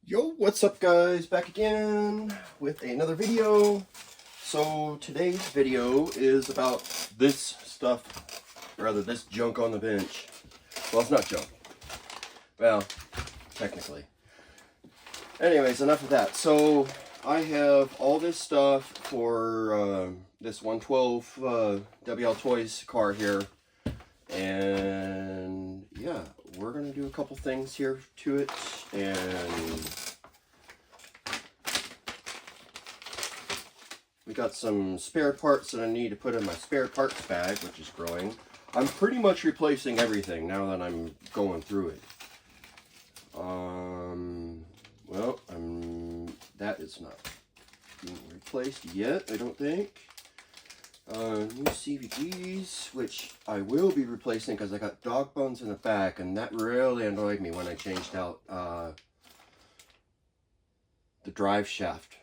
Yo, what's up guys? Back again with another video. So today's video is about this stuff, rather this junk on the bench. Well, it's not junk. Well, technically. Anyways, enough of that. So I have all this stuff for this 112 WL Toys car here. And yeah, we're gonna do a couple things here to it, and we got some spare parts that I need to put in my spare parts bag, which is growing. I'm pretty much replacing everything now that I'm going through it. Well, that is not being replaced yet, I don't think. New CVGs, which I will be replacing because I got dog bones in the back, and that really annoyed me when I changed out the drive shaft.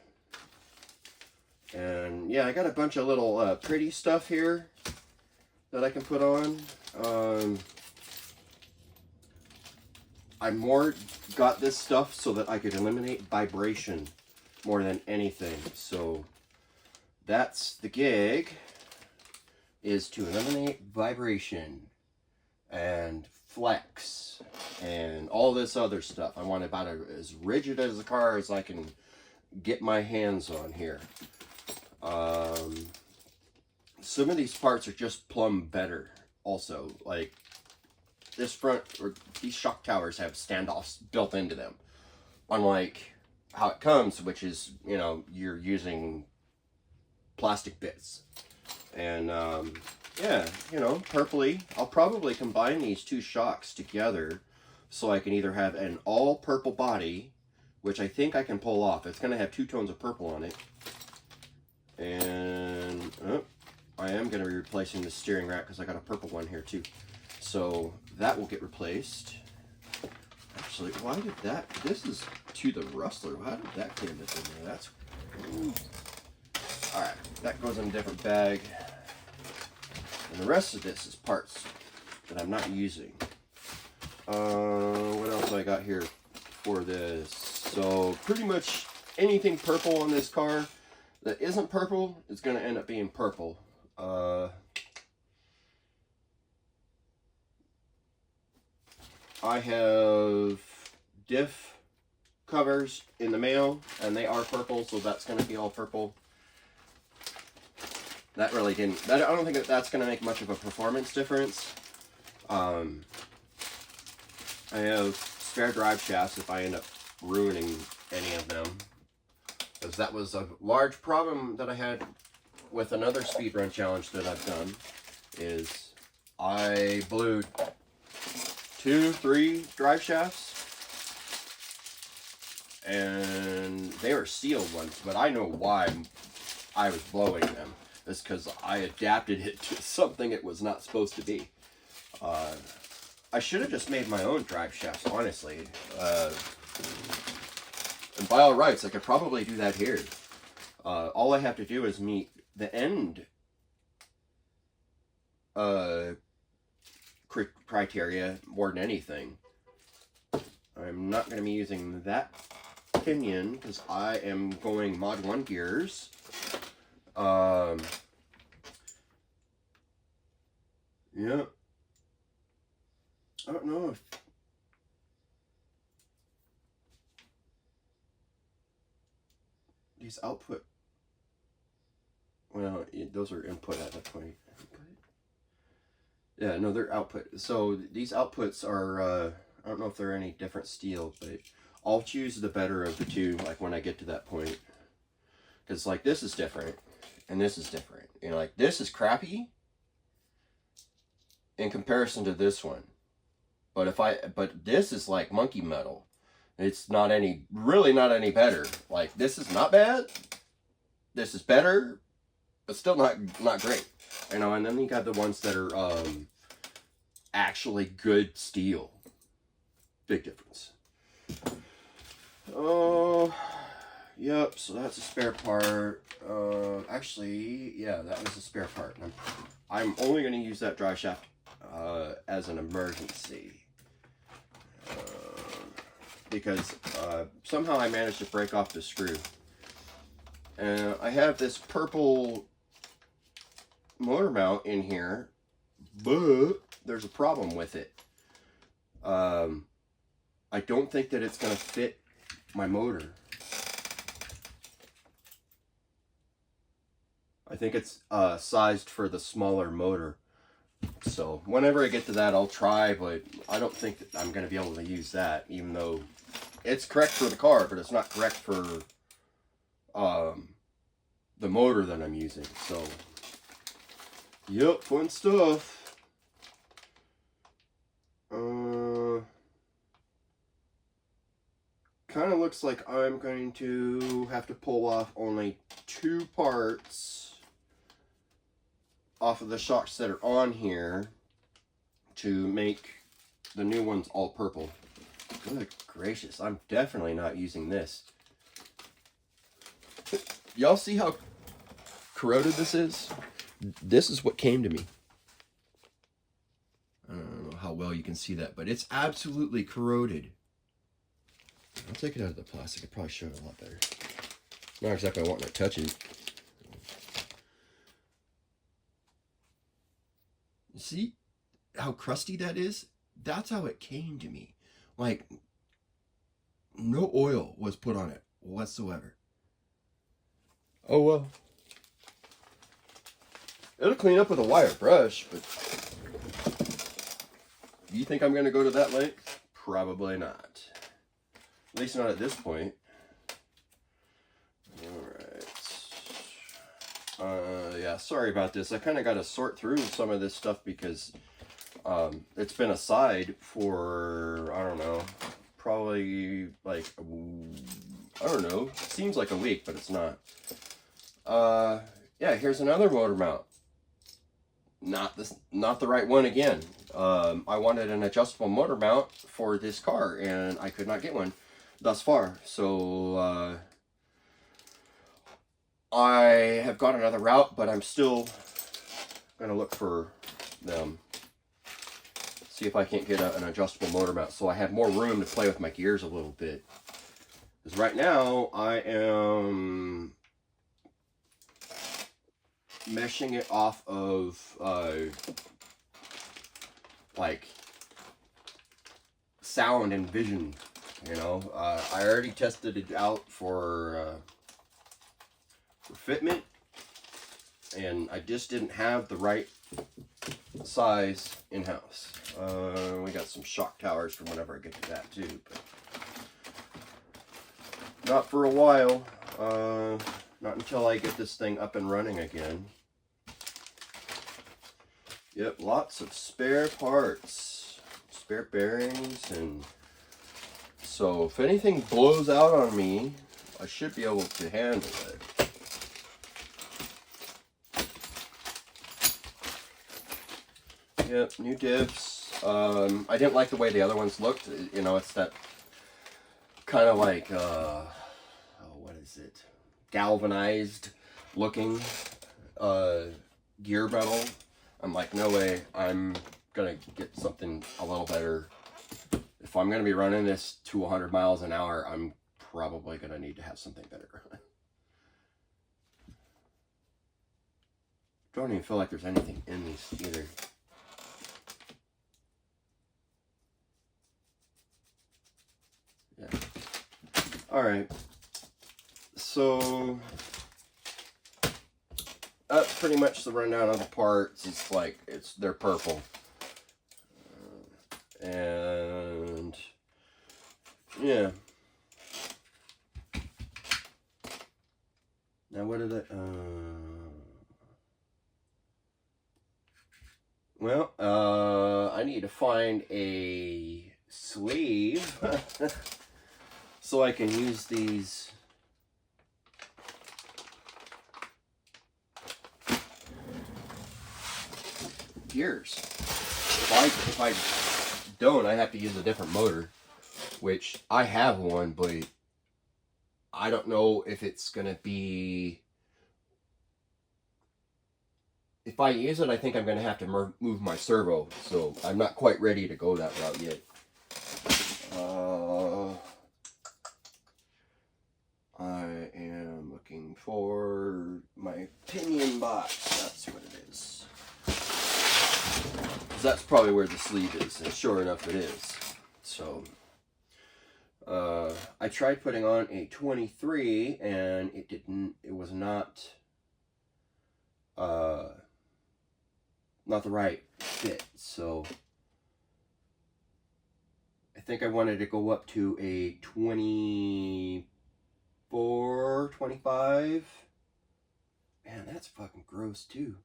And yeah, I got a bunch of little pretty stuff here that I can put on. I more got this stuff so that I could eliminate vibration more than anything. So that's the gig, is to eliminate vibration and flex and all this other stuff. I want about as rigid as a car as I can get my hands on here. Some of these parts are just plumb better also. Like this front, or these shock towers have standoffs built into them, unlike how it comes, which is, you know, you're using plastic bits. And yeah, you know, purpley, I'll probably combine these two shocks together so I can either have an all purple body, which I think I can pull off. It's going to have 2 tones of purple on it. And I am going to be replacing the steering rack because I got a purple one here too. So that will get replaced. Actually, why did that, this is to the rustler. How did that get in there? That's, alright, that goes in a different bag. And the rest of this is parts that I'm not using. What else do I got here for this? So pretty much anything purple on this car that isn't purple is going to end up being purple. I have diff covers in the mail, and they are purple, so that's going to be all purple. That really didn't, I don't think that's going to make much of a performance difference. I have spare drive shafts if I end up ruining any of them, because that was a large problem that I had with another speedrun challenge that I've done. Is I blew 2-3 drive shafts, and they were sealed ones, but I know why I was blowing them. It's because I adapted it to something it was not supposed to be. I should have just made my own drive shafts, honestly. And by all rights, I could probably do that here. All I have to do is meet the end criteria more than anything. I'm not going to be using that pinion because I am going Mod 1 gears. Yeah. I don't know if these output, well, those are input at that point. Yeah, no, they're output. So these outputs are, I don't know if they're any different steel, but I'll choose the better of the two, like when I get to that point. Because like this is different, and this is different. You know, like this is crappy in comparison to this one. But this is like monkey metal. It's not any, really not any better. Like this is not bad. This is better, but still not great. You know, and then you got the ones that are actually good steel. Big difference. Oh, yep. So that's a spare part. Actually, yeah, that was a spare part. I'm only going to use that drive shaft as an emergency. because somehow I managed to break off the screw. And I have this purple motor mount in here, but there's a problem with it. I don't think that it's going to fit my motor. I think it's sized for the smaller motor. So whenever I get to that, I'll try, but I don't think that I'm going to be able to use that, even though it's correct for the car, but it's not correct for the motor that I'm using. So, yep, fun stuff. Kind of looks like I'm going to have to pull off only 2 parts off of the shocks that are on here to make the new ones all purple. Good gracious, I'm definitely not using this. Y'all see how corroded this is? This is what came to me. I don't know how well you can see that, but it's absolutely corroded. I'll take it out of the plastic. It probably showed a lot better. Not exactly wanting to touch it. See how crusty that is? That's how it came to me. Like, no oil was put on it whatsoever. Oh well. It'll clean up with a wire brush, but do you think I'm going to go to that length? Probably not. At least not at this point. Alright. Yeah, sorry about this. I kind of got to sort through some of this stuff because it's been aside for, I don't know, probably like, I don't know, seems like a week, but it's not. Yeah, here's another motor mount. Not the right one again. I wanted an adjustable motor mount for this car, and I could not get one thus far. So I have got another route, but I'm still gonna look for them. See if I can't get an adjustable motor mount, so I have more room to play with my gears a little bit. Because right now I am meshing it off of like sound and vision, you know. I already tested it out for fitment, and I just didn't have the right size in-house. We got some shock towers for whenever I get to that too, but not for a while. Not until I get this thing up and running again. Yep, lots of spare parts, spare bearings, and so if anything blows out on me, I should be able to handle it. Yep, new divs. I didn't like the way the other ones looked. You know, it's that kind of like, oh, what is it? Galvanized looking gear metal. I'm like, no way, I'm gonna get something a little better. If I'm gonna be running this to 100 miles an hour, I'm probably gonna need to have something better. Don't even feel like there's anything in these either. Yeah. Alright. So that's pretty much the rundown of the parts. It's like, they're purple. And yeah. Now what did I, well, I need to find a sleeve so I can use these gears. If I don't, I have to use a different motor, which I have one, but I don't know if it's gonna be, if I use it, I think I'm gonna have to move my servo, so I'm not quite ready to go that route yet. my pinion box. That's what it is. That's probably where the sleeve is, and sure enough it is. So I tried putting on a 23 and it was not not the right fit. So I think I wanted to go up to a 24, 25. Man, that's fucking gross too.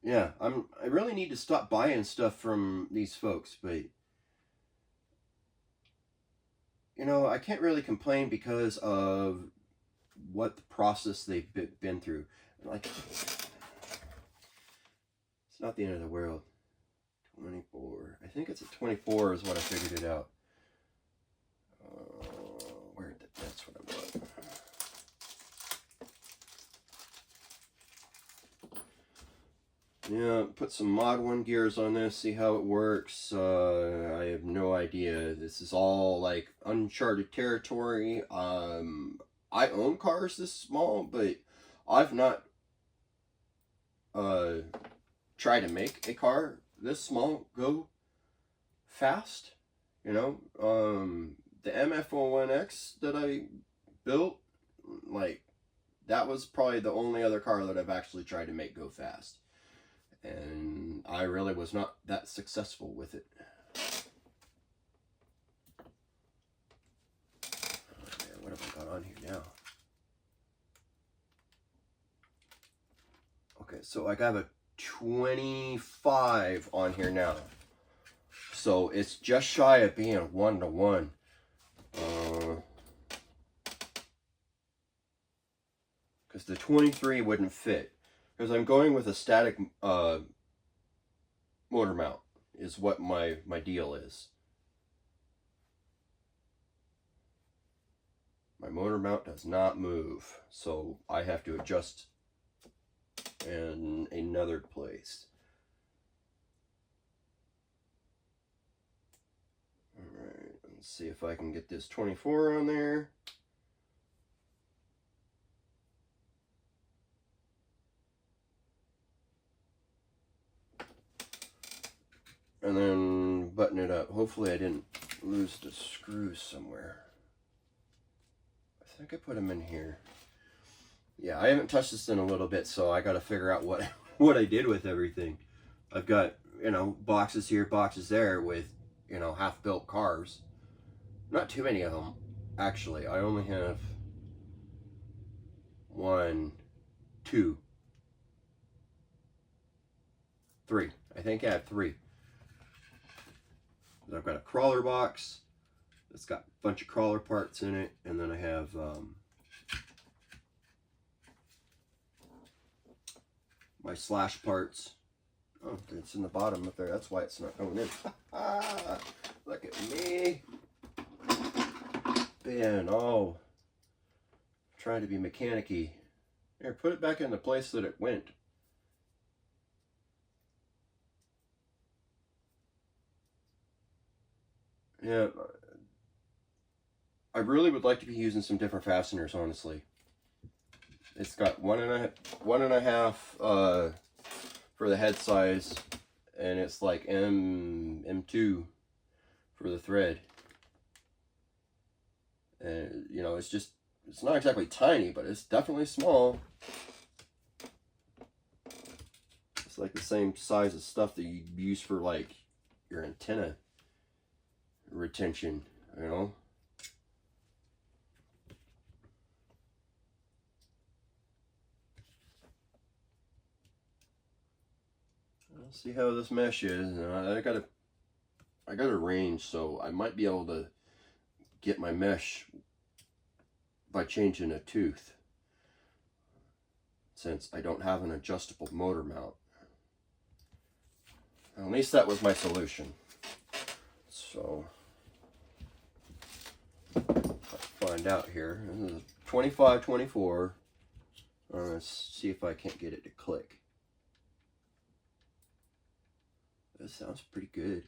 Yeah, I really need to stop buying stuff from these folks, but you know, I can't really complain because of what the process they've been through. Like, it's not the end of the world. 24. I think it's a 24 is what I figured it out. That's what I want. Yeah, put some Mod 1 gears on this, see how it works. I have no idea. This is all like uncharted territory. I own cars this small, but I've not tried to make a car this small go fast. You know, the MF-01X that I built, like, that was probably the only other car that I've actually tried to make go fast. And I really was not that successful with it. Man, what have I got on here now? Okay, so I got a 25 on here now. So it's just shy of being 1-to-1. Because the 23 wouldn't fit. Because I'm going with a static motor mount is what my deal is. My motor mount does not move, so I have to adjust in another place. Alright, let's see if I can get this 24 on there. And then button it up. Hopefully I didn't lose the screws somewhere. I think I put them in here. Yeah, I haven't touched this in a little bit, so I got to figure out what I did with everything. I've got, you know, boxes here, boxes there with, you know, half-built cars. Not too many of them, actually. I only have 1, 2, 3. I think I have 3. I've got a crawler box that's got a bunch of crawler parts in it, and then I have my slash parts. Oh, it's in the bottom up there. That's why it's not going in. Look at me. Ben, oh. Trying to be mechanic-y. Here, put it back in the place that it went. Yeah, I really would like to be using some different fasteners, honestly. It's got 1.5 for the head size, and it's like M2 for the thread. And you know, it's not exactly tiny, but it's definitely small. It's like the same size of stuff that you use for like your antenna retention, you know. Let's see how this mesh is. I got a range, so I might be able to get my mesh by changing a tooth, since I don't have an adjustable motor mount. At least that was my solution. So let's find out here. This is 25, 24. Let's see if I can't get it to click. That sounds pretty good.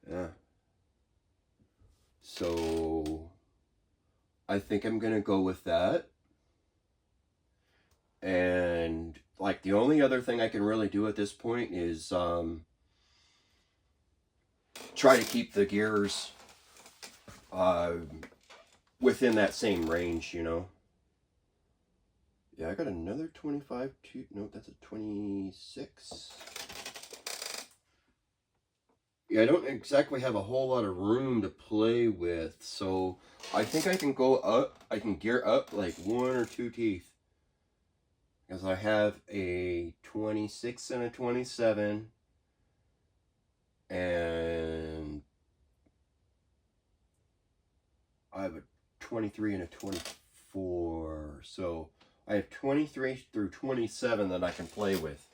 Yeah. So I think I'm gonna go with that. And like the only other thing I can really do at this point is try to keep the gears within that same range, you know. Yeah, I got another 25 to, no, that's a 26. Yeah, I don't exactly have a whole lot of room to play with, so I think I can go up, I can gear up like 1 or 2 teeth. Because I have a 26 and a 27, and I have a 23 and a 24, so I have 23 through 27 that I can play with.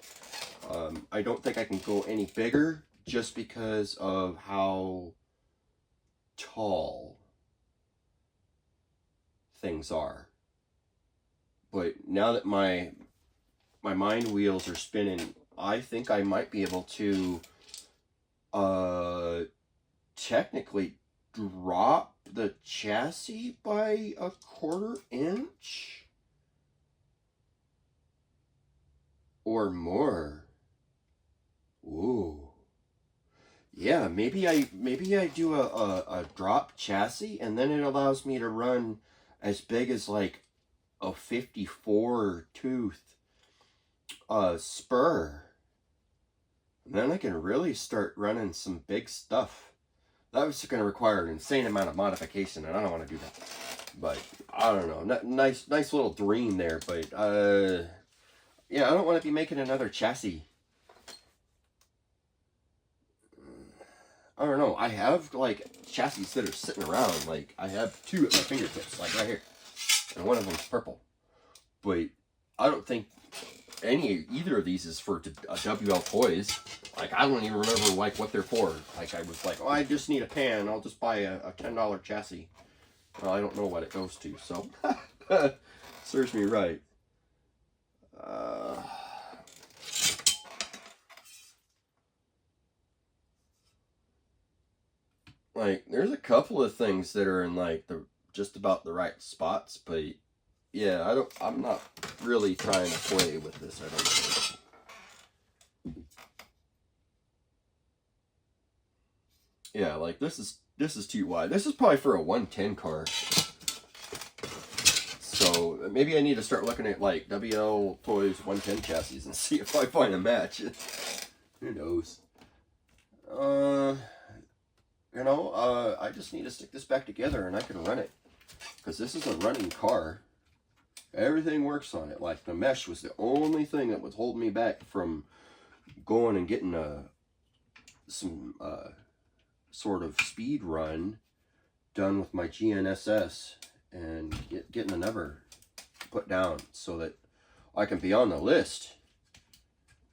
I don't think I can go any bigger just because of how tall things are. But now that my mind wheels are spinning, I think I might be able to technically drop the chassis by a 1/4 inch or more. Ooh. Yeah, maybe I do a drop chassis, and then it allows me to run as big as like a 54 tooth spur. And then I can really start running some big stuff. That was going to require an insane amount of modification, and I don't want to do that. But I don't know, nice little dream there. But yeah, I don't want to be making another chassis. I don't know. I have like chassis that are sitting around. Like I have 2 at my fingertips, like right here, and one of them's purple. But I don't think either of these is for WL Toys. Like I don't even remember like what they're for. Like I was like, oh, I just need a pan. I'll just buy a $10 chassis. Well, I don't know what it goes to, so serves me right. Like there's a couple of things that are in like the just about the right spots, but yeah, I'm not really trying to play with this, I don't think. Yeah, like this is too wide. This is probably for a 110 car. So maybe I need to start looking at like WL Toys 110 chassis and see if I find a match. Who knows? You know, I just need to stick this back together and I can run it. Because this is a running car. Everything works on it. Like the mesh was the only thing that was holding me back from going and getting some sort of speed run done with my GNSS and getting a number put down so that I can be on the list,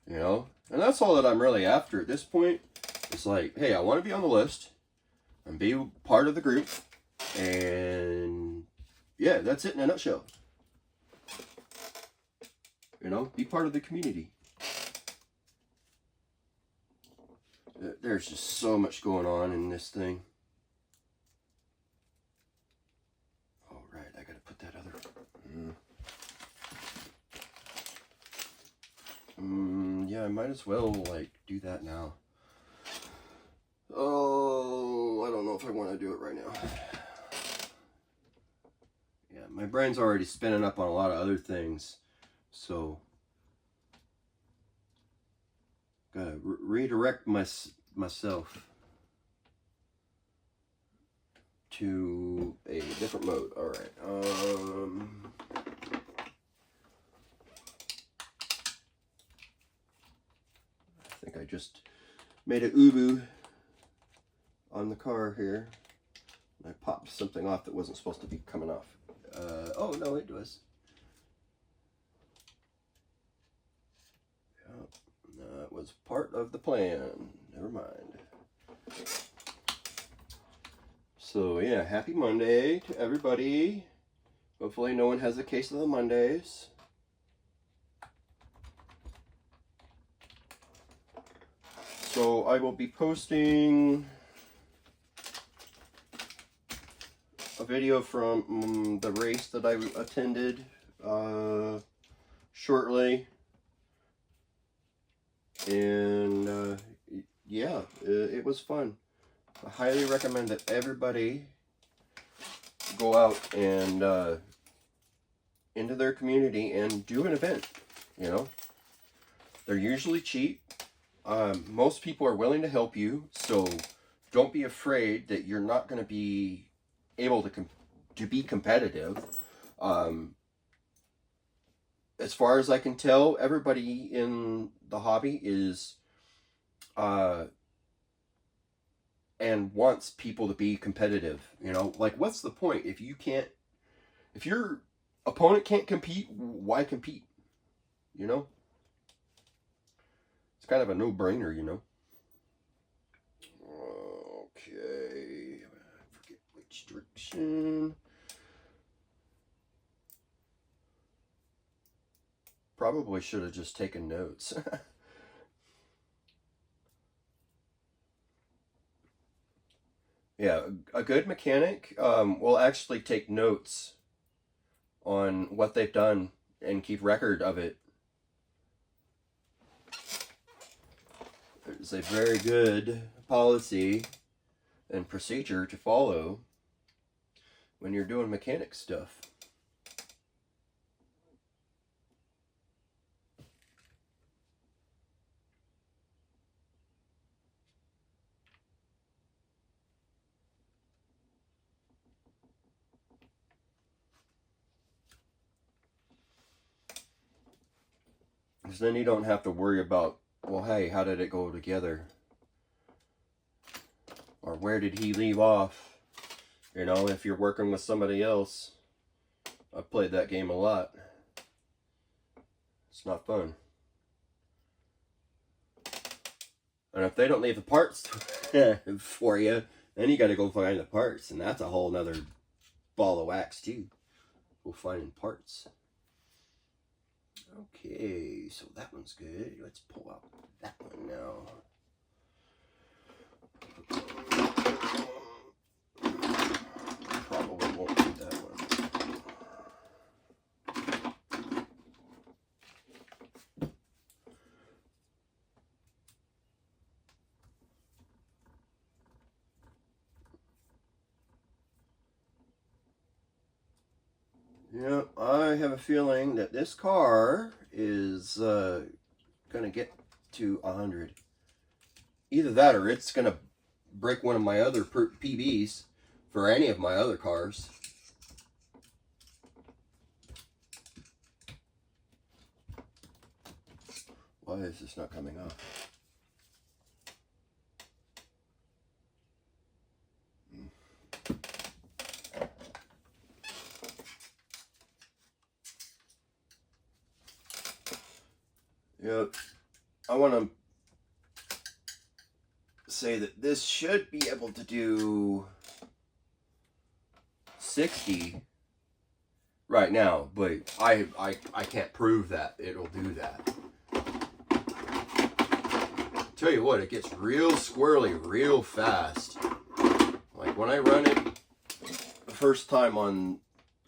you know. And that's all that I'm really after at this point. It's like, hey, I want to be on the list and be part of the group, and yeah, that's it in a nutshell. You know, be part of the community. There's just so much going on in this thing. All right, I gotta put that other. Yeah, I might as well like do that now. Oh, I don't know if I want to do it right now. Yeah, my brain's already spinning up on a lot of other things, so gotta redirect myself to a different mode. All right. I think I just made a ubu on the car here. I popped something off that wasn't supposed to be coming off. Oh no, it was. Yep, that was part of the plan. Never mind. So yeah, happy Monday to everybody. Hopefully no one has a case of the Mondays. So I will be posting a video from the race that I attended shortly. And yeah, it was fun. I highly recommend that everybody go out and into their community and do an event. You know, they're usually cheap. Most people are willing to help you, so don't be afraid that you're not going to be able to be competitive. As far as I can tell, everybody in the hobby is and wants people to be competitive. You know, like, what's the point if your opponent can't compete? Why compete? You know, it's kind of a no-brainer. You know. Okay, I forget which direction. Probably should have just taken notes. Yeah, a good mechanic will actually take notes on what they've done and keep record of it. It's a very good policy and procedure to follow when you're doing mechanic stuff. Because then you don't have to worry about, well, hey, how did it go together? Or where did he leave off? You know, if you're working with somebody else. I've played that game a lot. It's not fun. And if they don't leave the parts for you, then you got to go find the parts. And that's a whole nother ball of wax too. Go finding parts. Okay, so that one's good. Let's pull out that one now. Probably won't do that one. Yeah, I have a feeling that this car is going to get to 100. Either that or it's going to break one of my other PBs for any of my other cars. Why is this not coming up? Yep, I want to say that this should be able to do 60 right now, but I can't prove that it'll do that. Tell you what, it gets real squirrely real fast. Like when I run it the first time on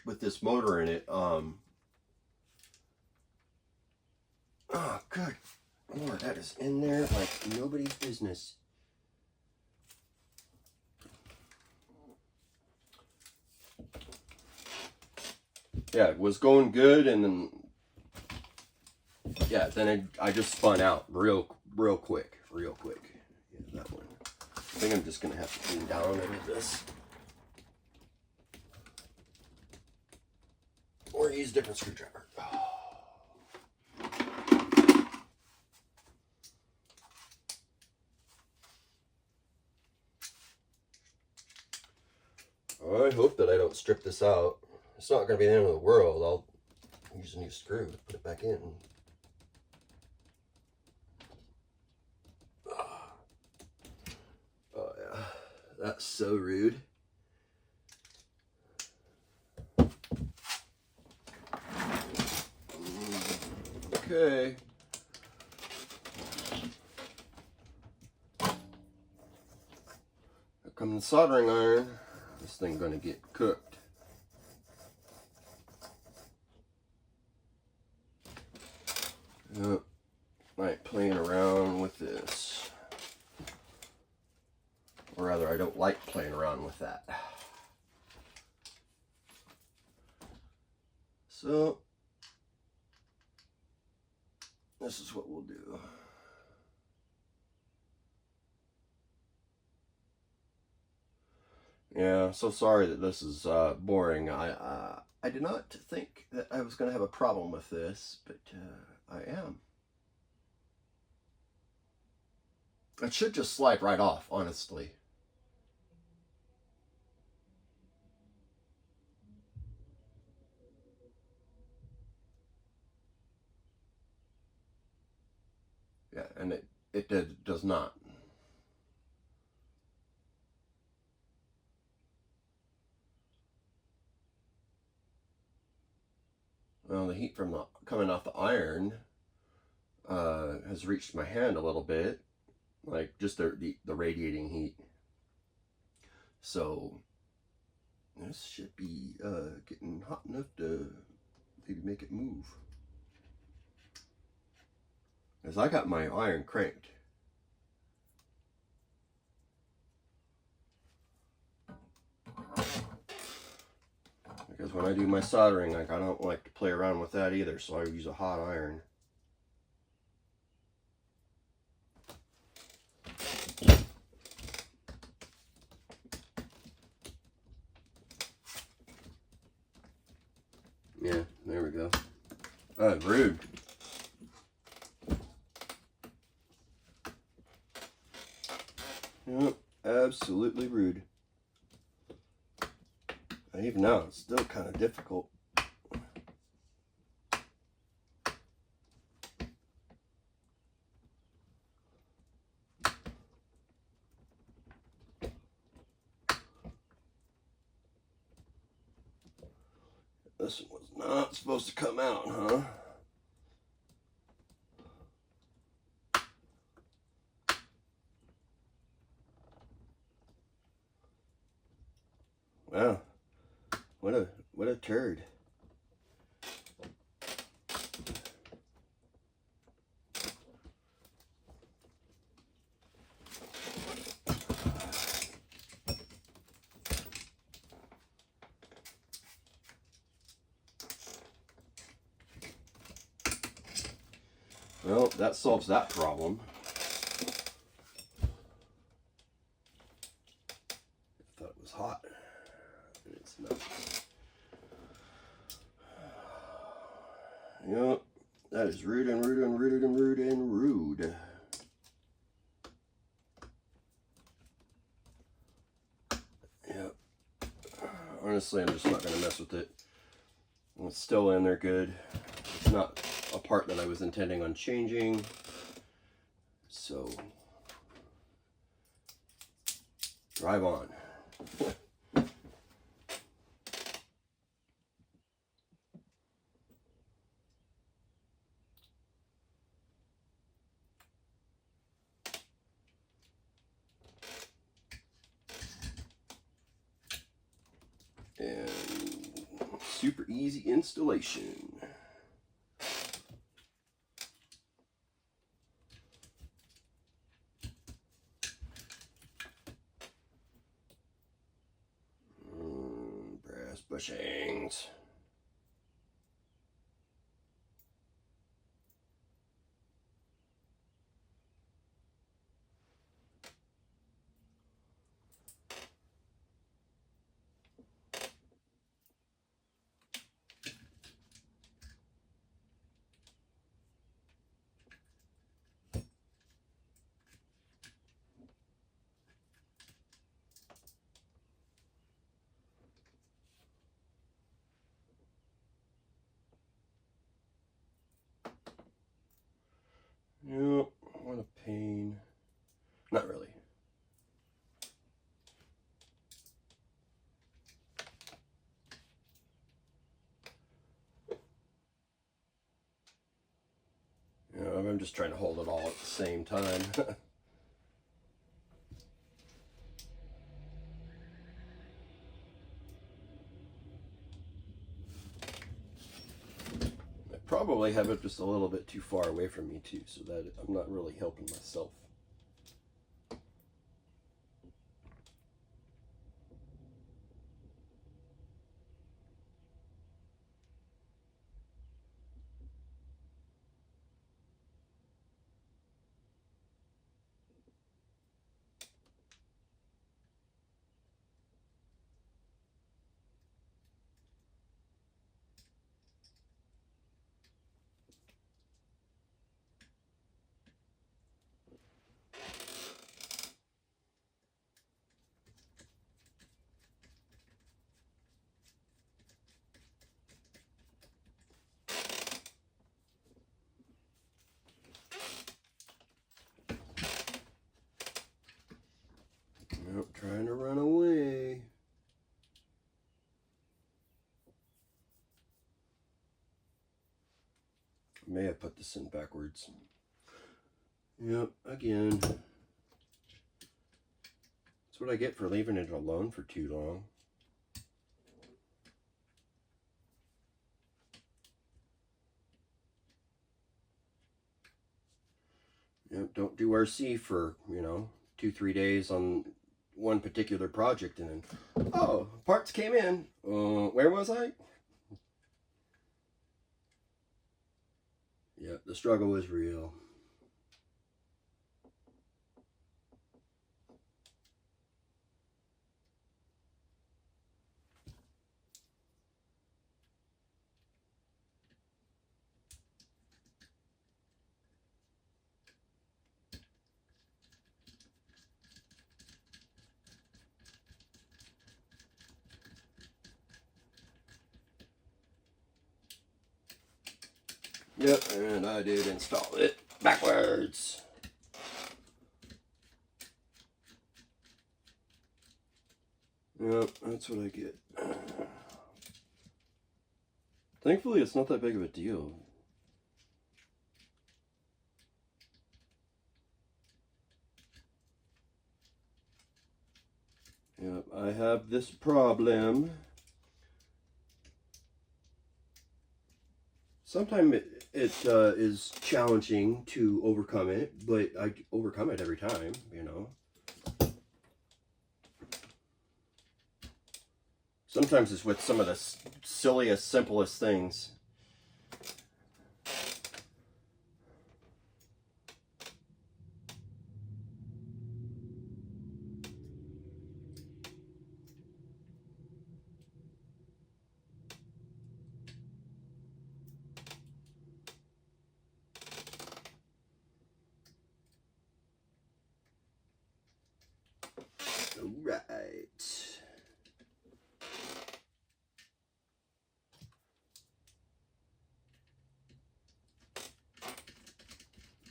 with this motor in it, oh good Lord, that is in there like nobody's business. Yeah, it was going good, and then yeah, then I just spun out real quick. Yeah, that one. I think I'm just gonna have to clean down any of this, or use a different screwdriver. I hope that I don't strip this out. It's not going to be the end of the world. I'll use a new screw to put it back in. Oh yeah, that's so rude. Okay. Here comes the soldering iron. this thing gonna get cooked. Yep. Like playing around with this. Or rather, I don't like playing around with that. So, this is what we'll do. Yeah, so sorry that this is boring. I did not think that I was going to have a problem with this, but I am. It should just slide right off, honestly. Yeah, and it does not. Well, the heat from the coming off the iron has reached my hand a little bit, like just the radiating heat. So this should be getting hot enough to maybe make it move. As I got my iron cranked. Because when I do my soldering, like I don't like to play around with that either, so I use a hot iron. Yeah, there we go. Rude. Yep, absolutely rude. And even now, it's still kind of difficult. This one was not supposed to come out, huh? Wow, what a turd. Well, that solves that problem. I thought it was hot, and it's not. Yep, that is rude and rude and rude and rude and rude. Yep. Honestly, I'm just not going to mess with it. It's still in there good. It's not a part that I was intending on changing. So, drive on. And super easy installation. Brass bushings. Yep, what a pain. Not really. You know, I'm just trying to hold it all at the same time. probably have it just a little bit too far away from me too, so that I'm not really helping myself. Nope, trying to run away. I may have put this in backwards. Yep, again. That's what I get for leaving it alone for too long. Yep, don't do RC for, 2-3 days on one particular project and then, oh, parts came in. Where was I? Yep, the struggle was real. Yep, and I did install it backwards. Yep, that's what I get. Thankfully, it's not that big of a deal. Yep, I have this problem. Sometimes it is challenging to overcome it, but I overcome it every time, Sometimes it's with some of the silliest, simplest things. All right.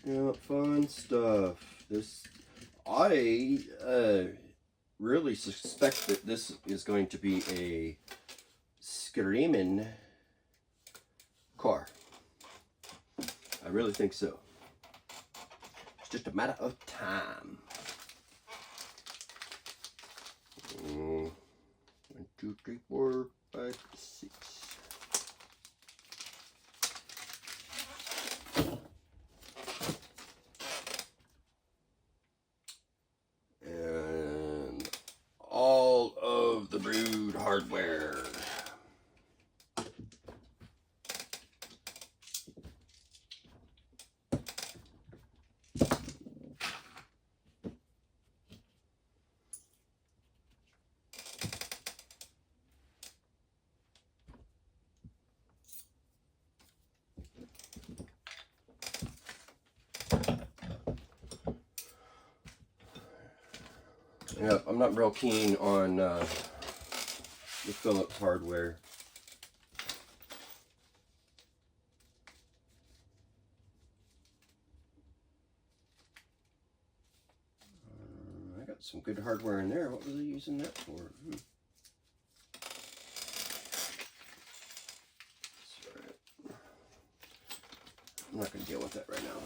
Yeah, fun stuff. I really suspect that this is going to be a screaming car. I really think so. It's just a matter of time. 1, 2, 3, 4, 5, 6. And all of the brood hardware. Yeah, I'm not real keen on the Phillips hardware. I got some good hardware in there. What was I using that for? Right. I'm not going to deal with that right now.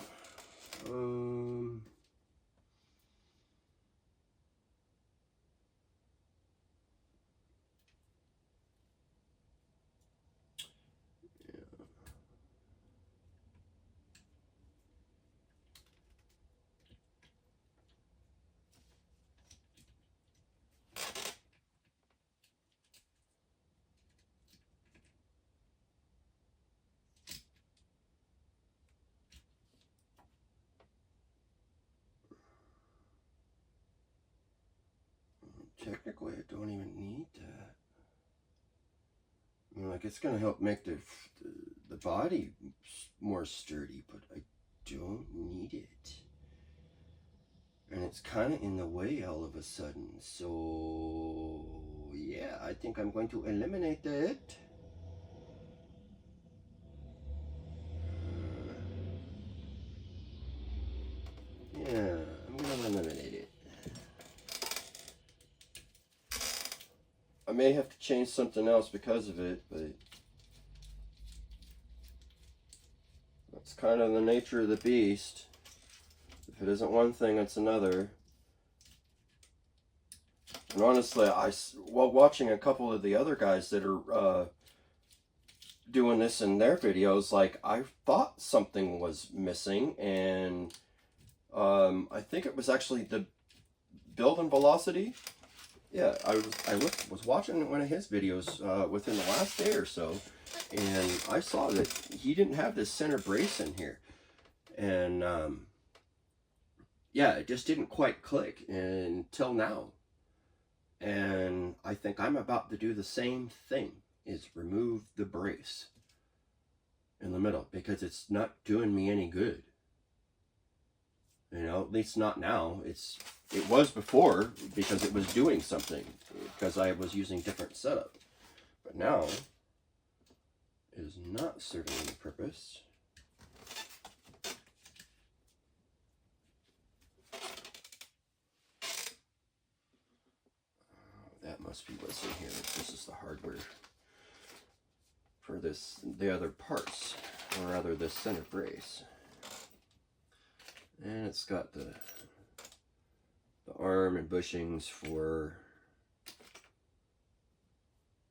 technically I don't even need that. I mean, like, it's gonna help make the body more sturdy, but I don't need it. And it's kind of in the way all of a sudden. So, yeah, I think I'm going to eliminate it. Yeah, I'm going to eliminate it. I may have to change something else because of it, but that's kind of the nature of the beast. If it isn't one thing, it's another. And honestly, while watching a couple of the other guys that are doing this in their videos, like, I thought something was missing, and I think it was actually the build and velocity. Yeah, I was watching one of his videos within the last day or so, and I saw that he didn't have this center brace in here, and yeah, it just didn't quite click until now. And I think I'm about to do the same thing, is remove the brace in the middle, because it's not doing me any good. You know, at least not now. It was before, because it was doing something, because I was using different setup. But now, it is not serving any purpose. That must be what's in here. This is the hardware for the other parts, or rather the center brace. And it's got the arm and bushings for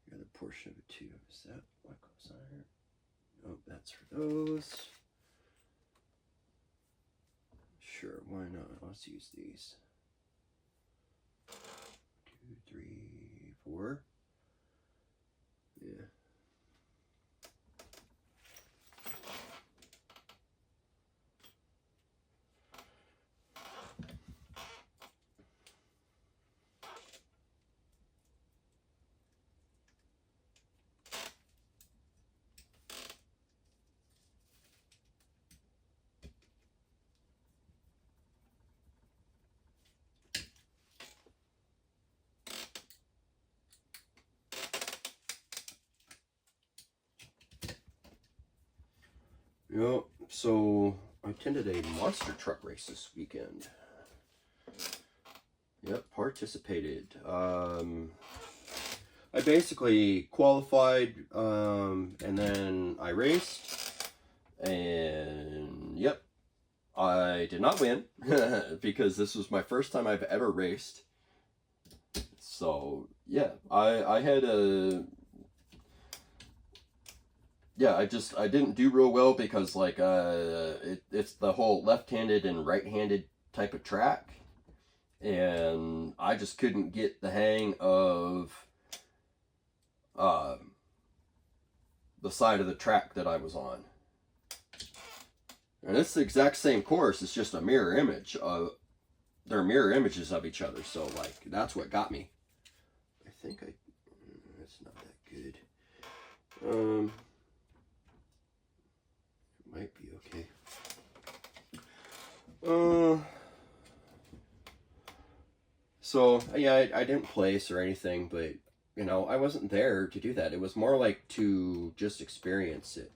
the other portion of it too. Is that what goes on here? Nope, that's for those. Sure, why not? Let's use these. 2, 3, 4. Yeah. Yep, so I attended a monster truck race this weekend. Yep, participated. I basically qualified, and then I raced, and yep, I did not win, because this was my first time I've ever raced. So, yeah, I had a... Yeah, I didn't do real well because, like, it's the whole left-handed and right-handed type of track, and I just couldn't get the hang of the side of the track that I was on. And it's the exact same course, it's just a mirror image of... They're mirror images of each other, so, like, that's what got me. I think it's not that good. Might be okay. So, yeah, I didn't place or anything, but, you know, I wasn't there to do that. It was more like to just experience it,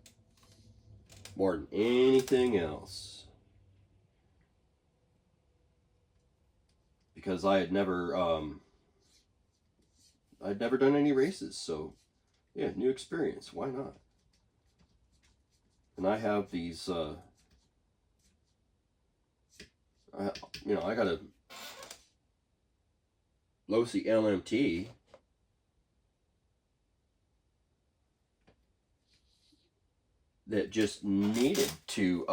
more than anything else. Because I'd never done any races, so, yeah, new experience, why not? And I have these, you know, I got a Losi LMT that just needed to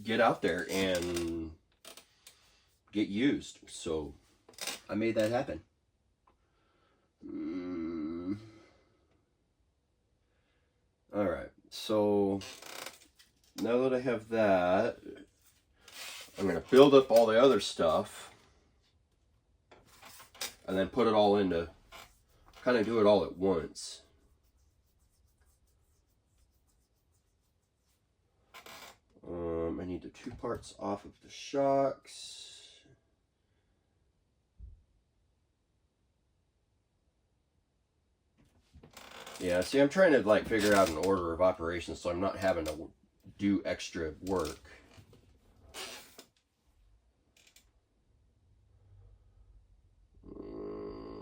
get out there and get used. So I made that happen. Alright, so now that I have that, I'm going to build up all the other stuff and then put it all into, kind of do it all at once. I need the 2 parts off of the shocks. Yeah, see, I'm trying to like figure out an order of operations so I'm not having to do extra work.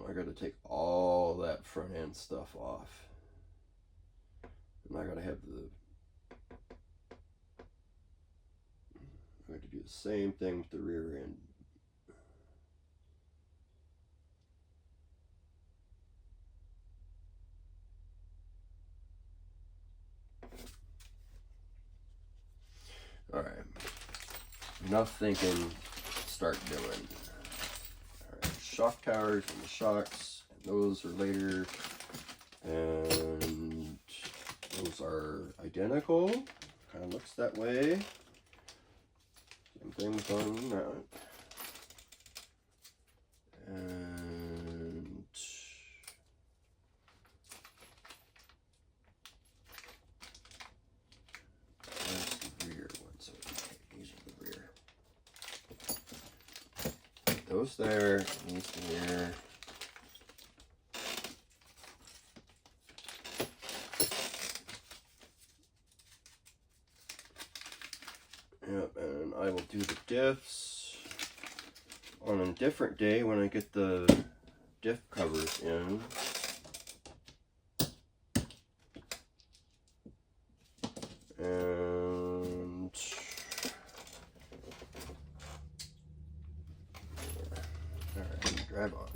I got to take all that front end stuff off. And I got to have the... I'm going to do the same thing with the rear end. Alright. Enough thinking, start doing. Alright, shock towers and the shocks, and those are later. And those are identical. Kind of looks that way. Same things on that. And where's the rear ones? Okay, these are the rear. Those there, these here. Yep, and I will do the diffs on a different day when I get the diff covers in. And alright, drive on.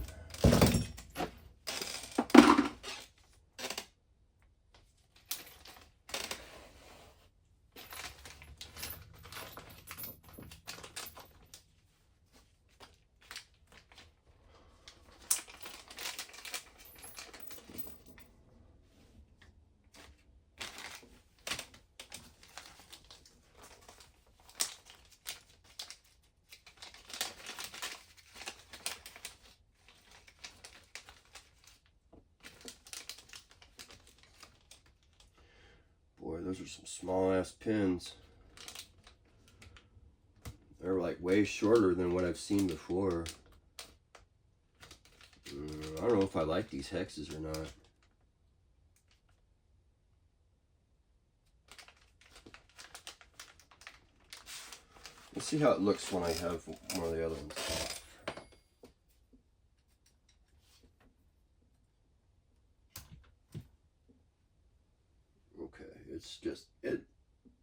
Boy, those are some small ass pins. They're like way shorter than what I've seen before. I don't know if I like these hexes or not. Let's see how it looks when I have one of the other ones off. It's just,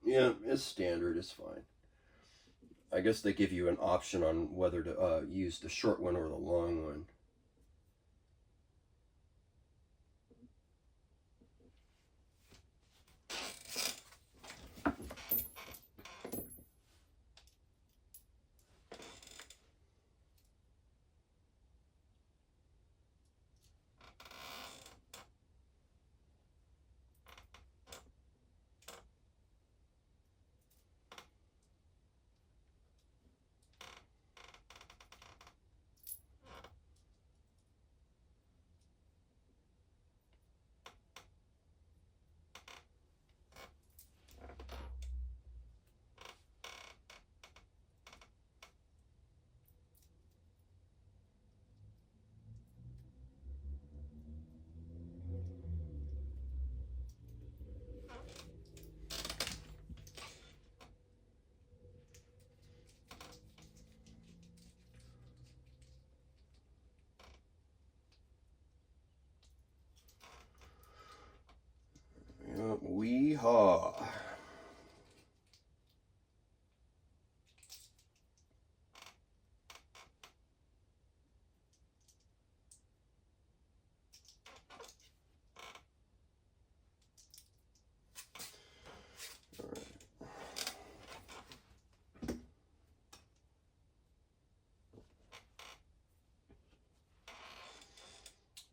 yeah, it's standard, it's fine. I guess they give you an option on whether to use the short one or the long one. Yep, wee-haw.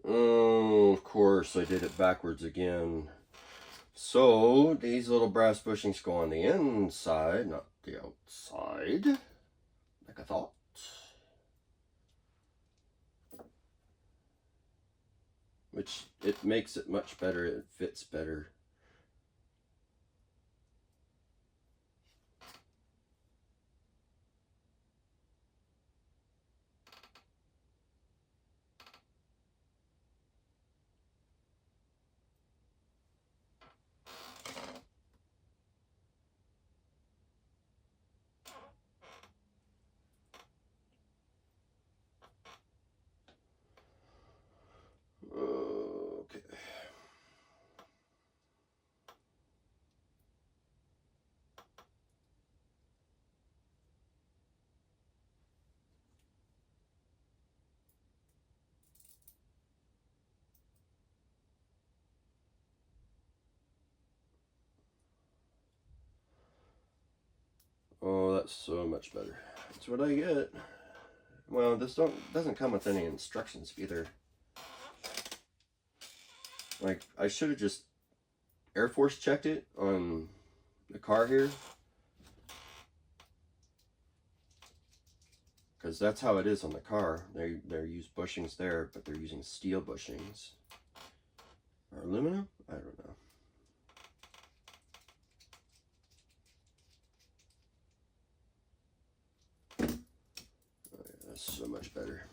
Oh, of course, I did it backwards again. So, these little brass bushings go on the inside, not the outside. like I thought. Which, it makes it much better, it fits better. Okay. Oh, that's so much better. That's what I get. Well, this doesn't come with any instructions either. Like, I should have just Air Force checked it on the car here. Because that's how it is on the car. They use bushings there, but they're using steel bushings. Or aluminum? I don't know. Oh yeah, that's so much better.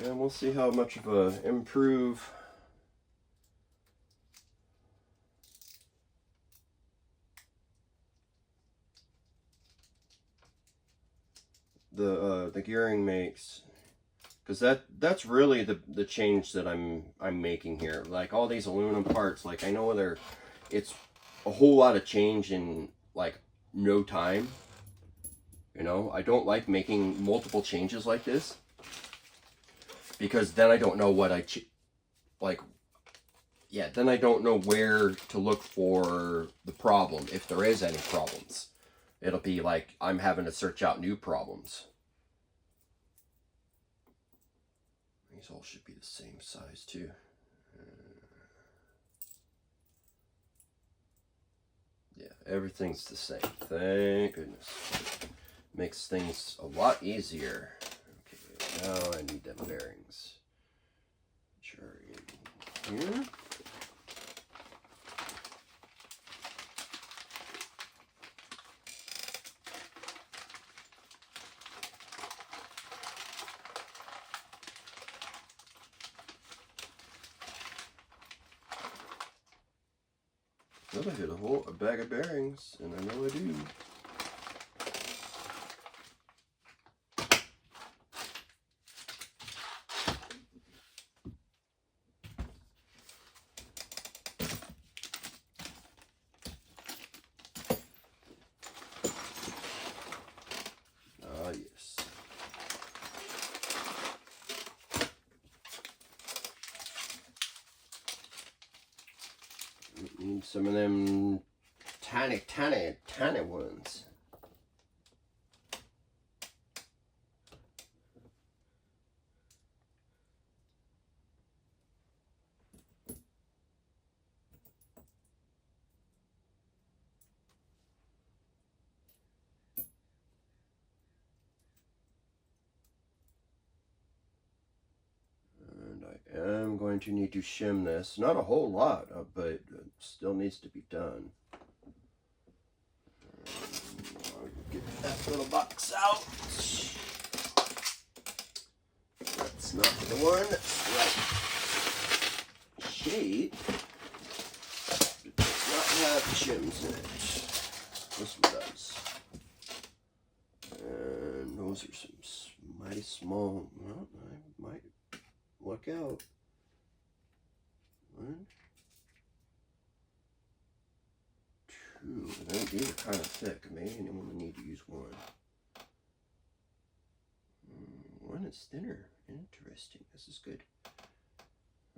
And we'll see how much of a improve the gearing makes, because that's really the change that I'm making here. Like all these aluminum parts, like I know it's a whole lot of change in like no time. You know, I don't like making multiple changes like this, because then I don't know what then I don't know where to look for the problem, if there is any problems. It'll be like I'm having to search out new problems. These all should be the same size too. Yeah, everything's the same. Thank goodness. Makes things a lot easier. Okay, now I need them bearings. Which are in here. Well, I hit a bag of bearings, and I know I do. Ah, yes. Need some of them tiny ones. And I am am going to need to shim this. Not a whole lot, but it still needs to be done. I'll get that little box out. That's not the one that's right shape. It does not have shims in it. This one does. And those are some mighty small. Well, I might look out. 1, 2. These are kind of thick. Maybe I only need to use 1. 1 is thinner. Interesting. This is good.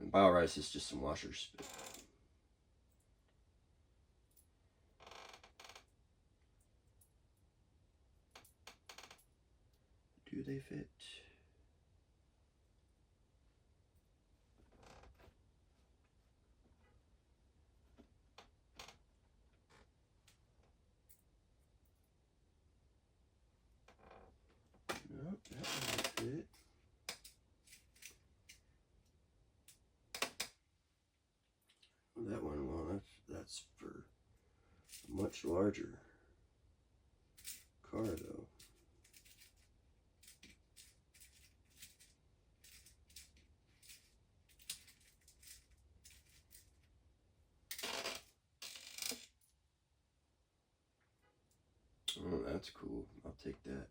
And BioRice is just some washers. But do they fit? Nope, that one fit. That one, well, that's for a much larger car, though. Oh, that's cool. I'll take that.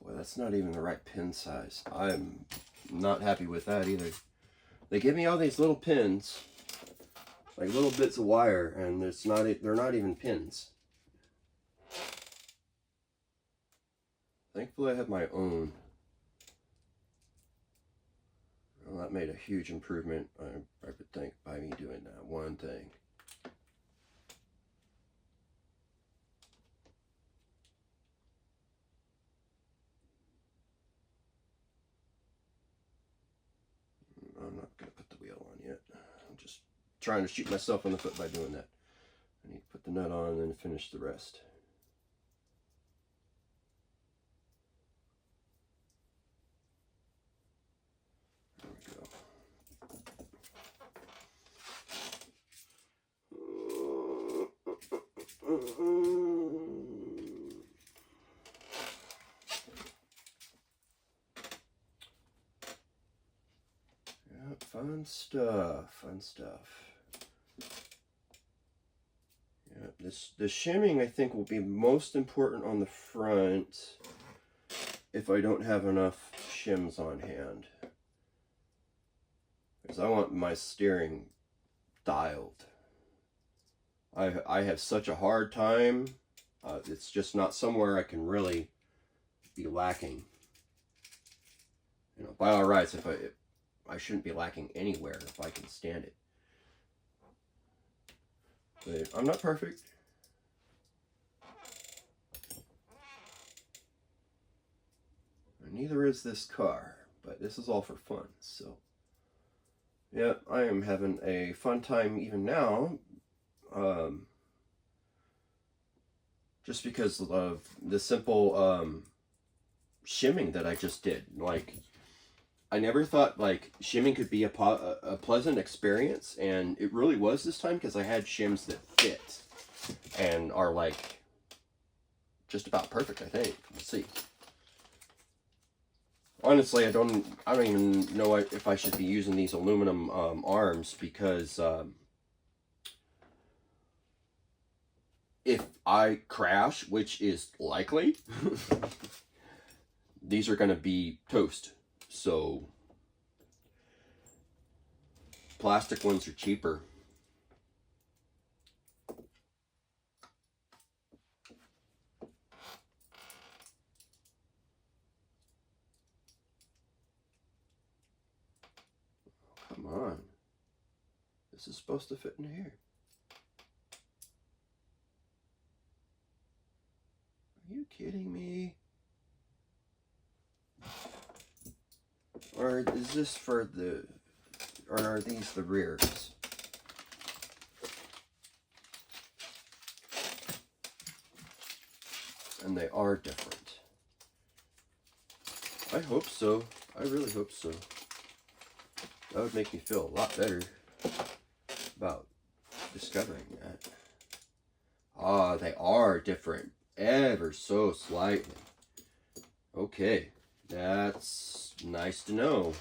Boy, that's not even the right pin size. I'm not happy with that either. They give me all these little pins, like little bits of wire, and they're not even pins. Thankfully, I have my own. Well, that made a huge improvement, I would think, by me doing that one thing. I'm not going to put the wheel on yet. I'm just trying to shoot myself in the foot by doing that. I need to put the nut on and then finish the rest. There we go. Yeah, fun stuff, fun stuff. Yeah, the shimming I think will be most important on the front if I don't have enough shims on hand. Because I want my steering dialed. I have such a hard time. It's just not somewhere I can really be lacking. You know, by all rights, if I shouldn't be lacking anywhere if I can stand it. But I'm not perfect. And neither is this car, but this is all for fun, so. Yeah, I am having a fun time even now. Just because of the simple shimming that I just did. Like, I never thought like shimming could be a pleasant experience, and it really was this time because I had shims that fit and are like just about perfect, I think. Let's see. Honestly, I don't even know if I should be using these aluminum arms, because if I crash, which is likely, these are going to be toast. So plastic ones are cheaper. Come on. This is supposed to fit in here. Are you kidding me? Or is this for the or are these the rears? And they are different. I hope so. I really hope so. That would make me feel a lot better about discovering that. Ah, they are different, ever so slightly. Okay, that's nice to know.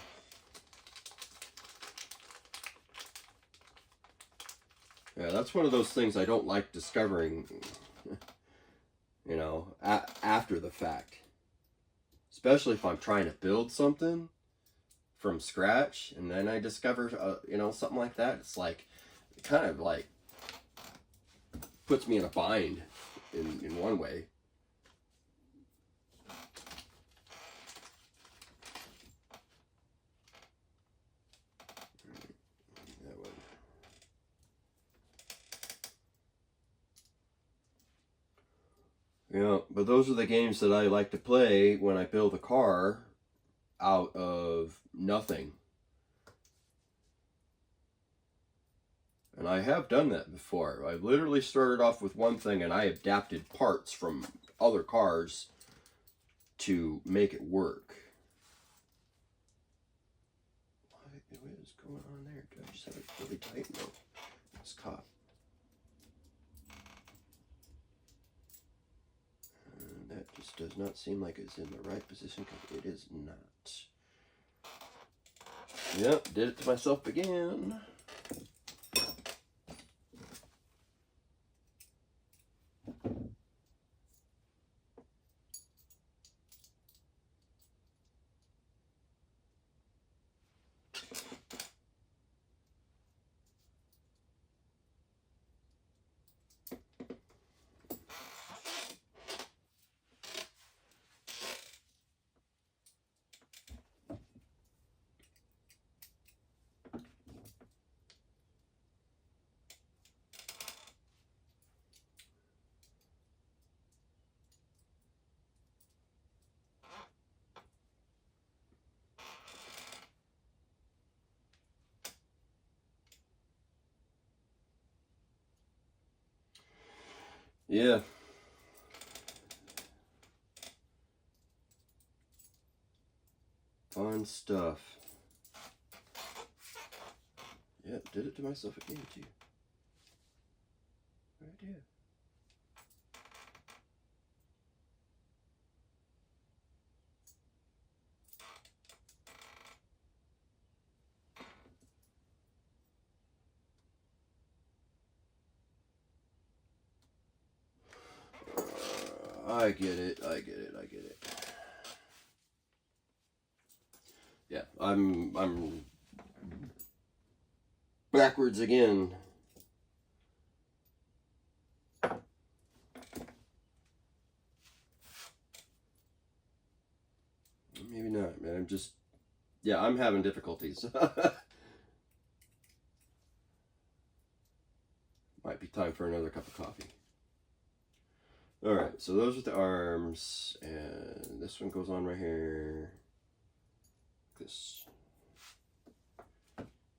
Yeah, that's one of those things I don't like discovering, you know, after the fact. Especially if I'm trying to build something from scratch and then I discover, you know, something like that. It's like, it kind of like puts me in a bind in one way. That one. Yeah, but those are the games that I like to play when I build a car out of nothing. And I have done that before. I literally started off with one thing and I adapted parts from other cars to make it work. What is going on there? Do I just have it really tight? No, it's caught. That just does not seem like it's in the right position because it is not. Yep, did it to myself again. Yeah. Fun stuff. Yeah, did it to myself again too. Right here. I get it. I get it. I get it. Yeah, I'm backwards again. Maybe not, man. I'm just, yeah, I'm having difficulties. Might be time for another cup of coffee. Alright, so those are the arms, and this one goes on right here. This.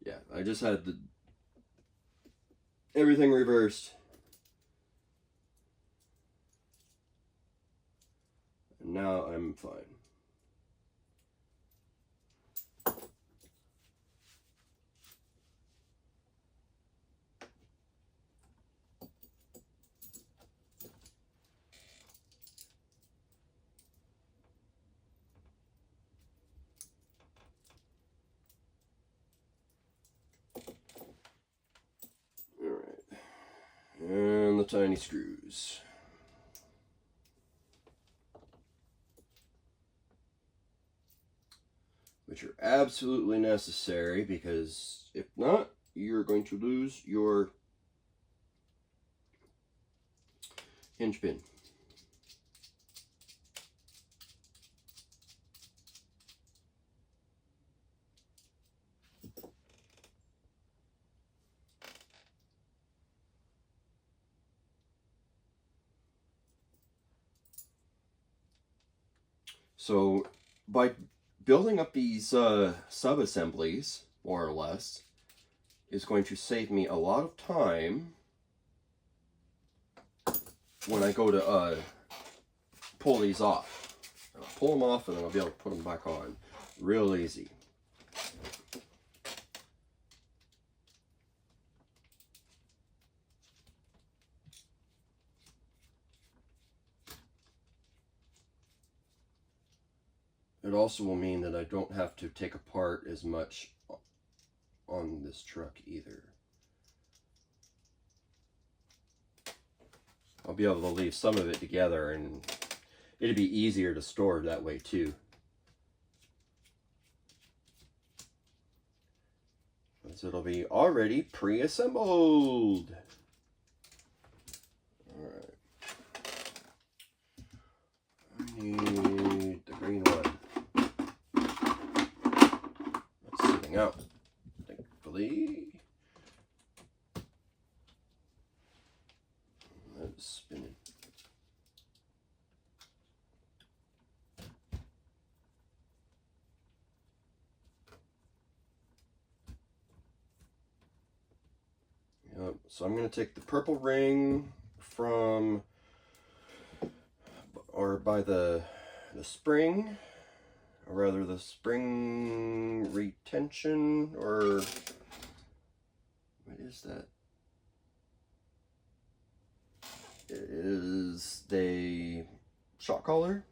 Yeah, I just had everything reversed. And now I'm fine. And the tiny screws. Which are absolutely necessary because if not, you're going to lose your hinge pin. So by building up these sub-assemblies, more or less, is going to save me a lot of time when I go to pull these off. I'll pull them off and then I'll be able to put them back on real easy. It also will mean that I don't have to take apart as much on this truck either. I'll be able to leave some of it together, and it'd be easier to store that way too. Because it'll be already pre-assembled. Alright. I need the green one. That's sitting out, thankfully. That's spinning. Yep. So I'm going to take the purple ring from, or by the spring, or rather the spring retention, or what is that? It is the shock collar,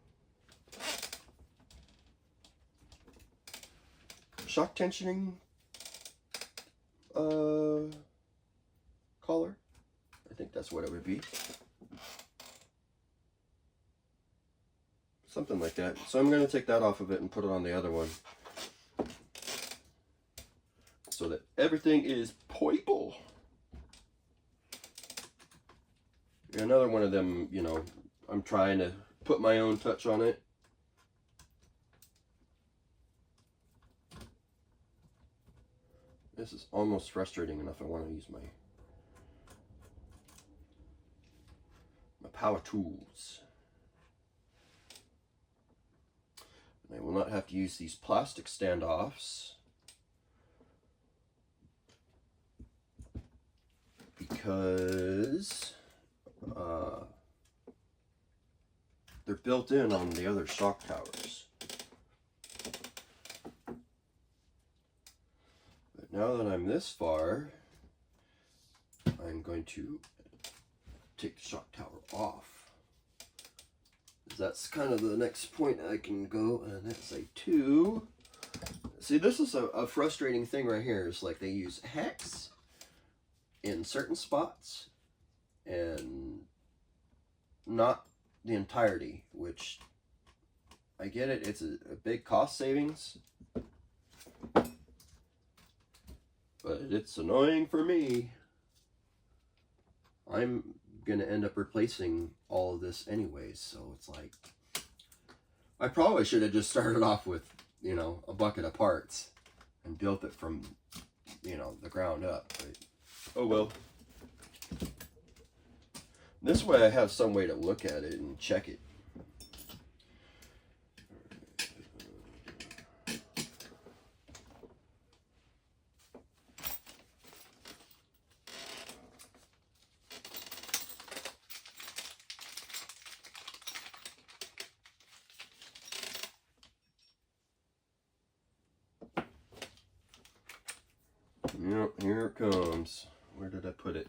shock tensioning collar. I think that's what it would be. Something like that. So I'm going to take that off of it and put it on the other one, so that everything is poible. Another one of them, you know, I'm trying to put my own touch on it. This is almost frustrating enough. I want to use my power tools. And I will not have to use these plastic standoffs because they're built in on the other shock towers. But now that I'm this far, I'm going to take the shock tower off. That's kind of the next point I can go, and that's a 2. See, this is a frustrating thing right here. It's like they use hex in certain spots and not the entirety, which I get it. It's a big cost savings, but it's annoying for me. I'm gonna end up replacing all of this anyways, so it's like I probably should have just started off with, you know, a bucket of parts and built it from, you know, the ground up, but oh well. This way I have some way to look at it and check it. Yep, here it comes. Where did I put it?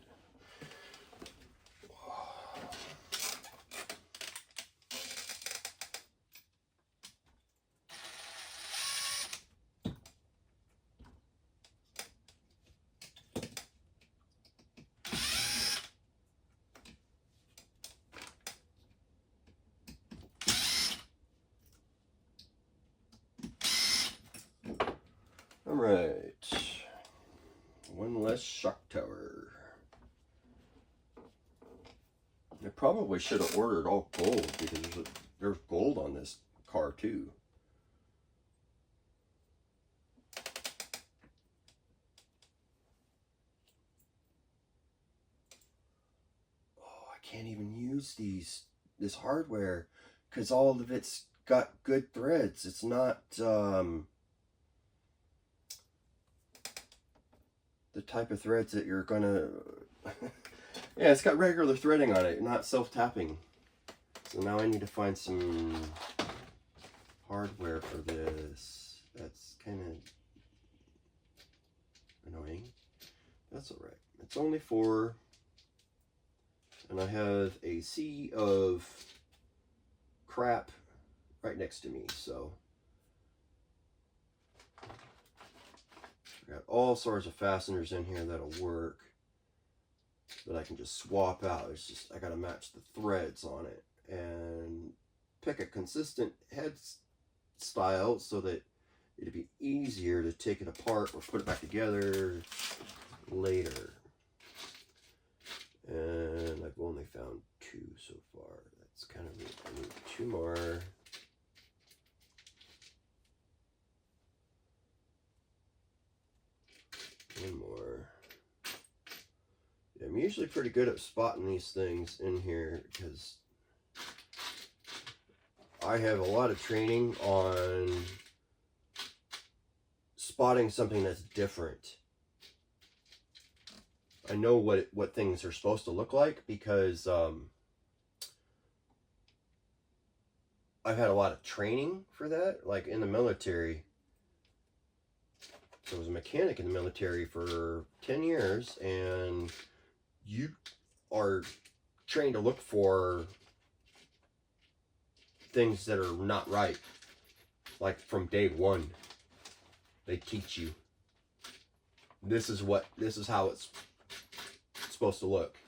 All right. One less shock tower. I probably should have ordered all gold because there's gold on this car too. Oh, I can't even use this hardware because all of it's got good threads. It's not the type of threads that you're gonna yeah, it's got regular threading on it, not self-tapping. So now I need to find some hardware for this. That's kind of annoying. That's all right. It's only 4, and I have a sea of crap right next to me, so I got all sorts of fasteners in here that'll work that I can just swap out. It's just I gotta match the threads on it and pick a consistent head style so that it'd be easier to take it apart or put it back together later. And I've only found 2 so far. That's kind of neat. I need 2 more. One more. Yeah, I'm usually pretty good at spotting these things in here because I have a lot of training on spotting something that's different. I know what things are supposed to look like because I've had a lot of training for that, like in the military. So I was a mechanic in the military for 10 years, and you are trained to look for things that are not right. Like from day one, they teach you this is how it's supposed to look.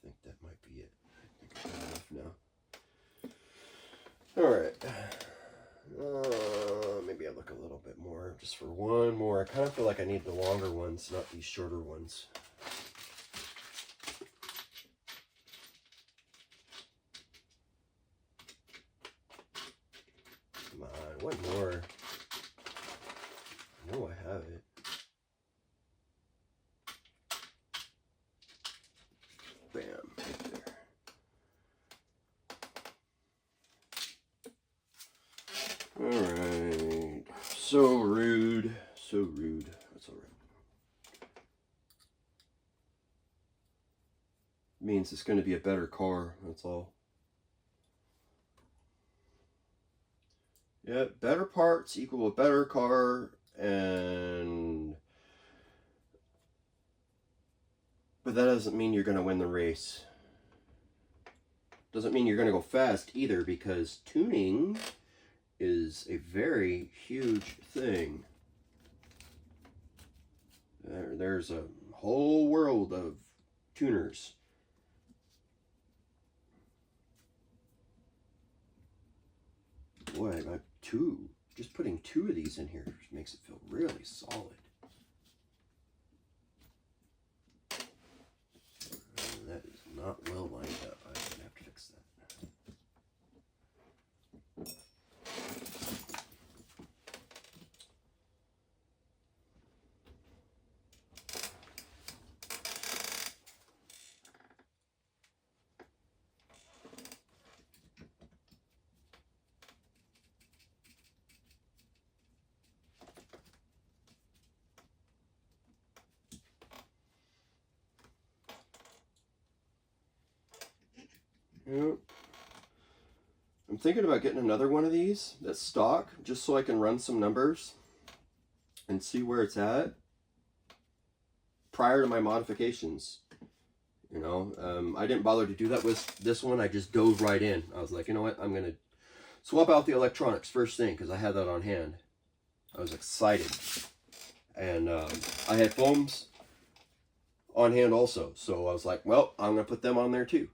I think that might be it. I think I've got enough now. All right. Maybe I look a little bit more, just for one more. I kind of feel like I need the longer ones, not these shorter ones. Come on, one more. I know I have it. Bam, right there. Alright. So rude. So rude. That's alright. Means it's going to be a better car, that's all. Yeah, better parts equal a better car, but that doesn't mean you're going to win the race. Doesn't mean you're going to go fast either, because tuning is a very huge thing. There's a whole world of tuners. Boy, I got 2. Just putting 2 of these in here makes it feel really solid. That is not well lined up. I'm going to have to fix that. Yep. I'm thinking about getting another one of these that's stock, just so I can run some numbers and see where it's at prior to my modifications. You know, I didn't bother to do that with this one. I just dove right in. I was like, you know what, I'm going to swap out the electronics first thing because I had that on hand. I was excited. And I had foams on hand also. So I was like, well, I'm going to put them on there too.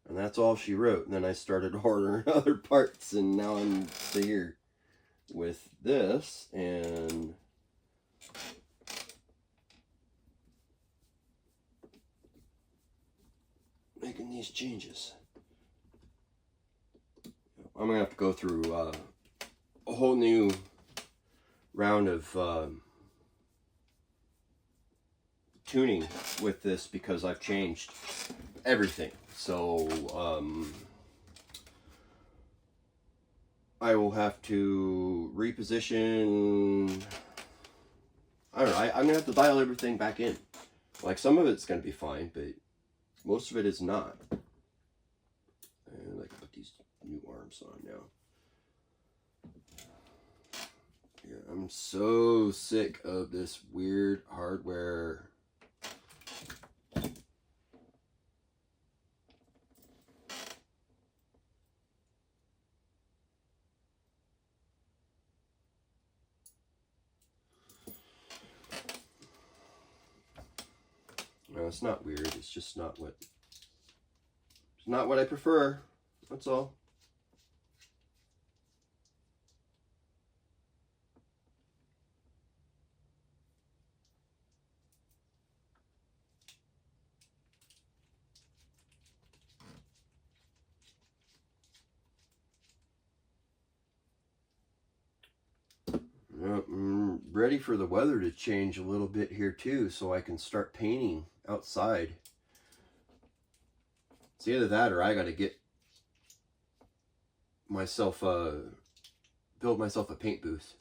And that's all she wrote. And then I started ordering other parts, and now I'm here with this and making these changes. I'm gonna have to go through a whole new round of tuning with this because I've changed everything. So I will have to reposition. I don't know. I'm gonna have to dial everything back in. Like, some of it's gonna be fine, but most of it is not. And I can put these new arms on now. Yeah, I'm so sick of this weird hardware. No, it's not weird. It's just not what I prefer. That's all. I'm ready for the weather to change a little bit here too, so I can start painting outside. It's either that or I got to get myself build myself a paint booth.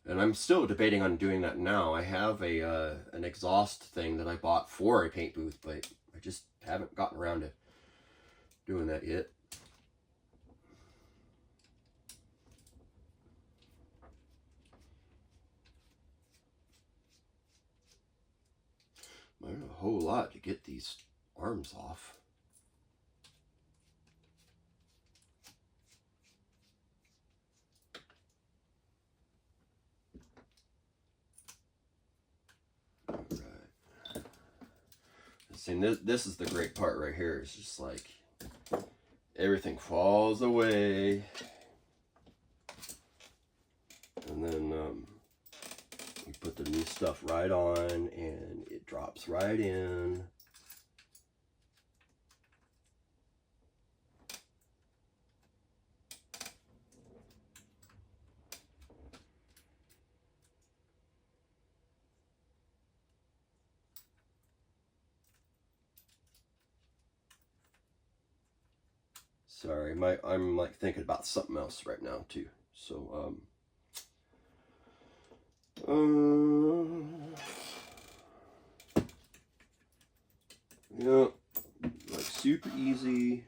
And I'm still debating on doing that now. I have a an exhaust thing that I bought for a paint booth, but I just haven't gotten around to doing that yet. I don't know a whole lot to get these arms off. Alright. See, this is the great part right here. It's just like everything falls away. And then we put the new stuff right on and it drops right in. Sorry, I'm like thinking about something else right now too. So yeah, like super easy.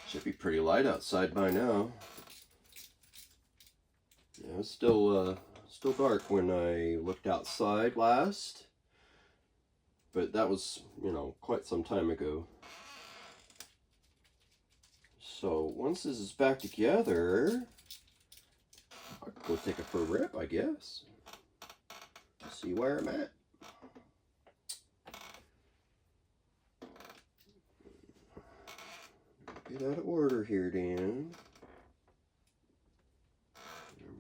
Should be pretty light outside by now. Yeah, it's still dark when I looked outside last, but that was, you know, quite some time ago. So once this is back together, I'll go take it for a rip, I guess. See where I'm at. Get out of order here, Dan. There we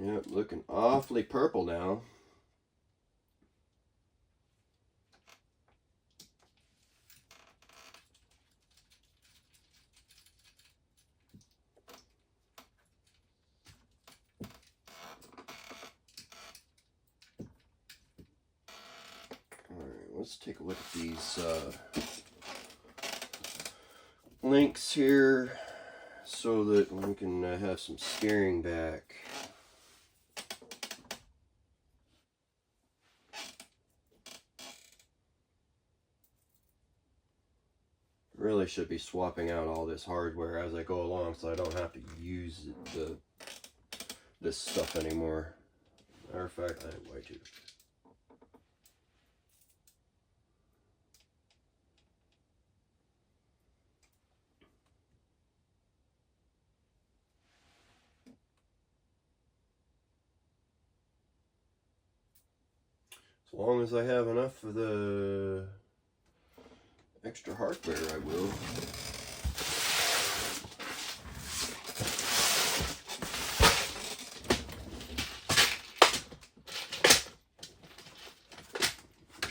go. Yep, looking awfully purple now. Let's take a look at these links here. so that we can have some steering back. Really should be swapping out all this hardware as I go along so I don't have to use this stuff anymore. Matter of fact, I have way too. As long as I have enough of the extra hardware, I will.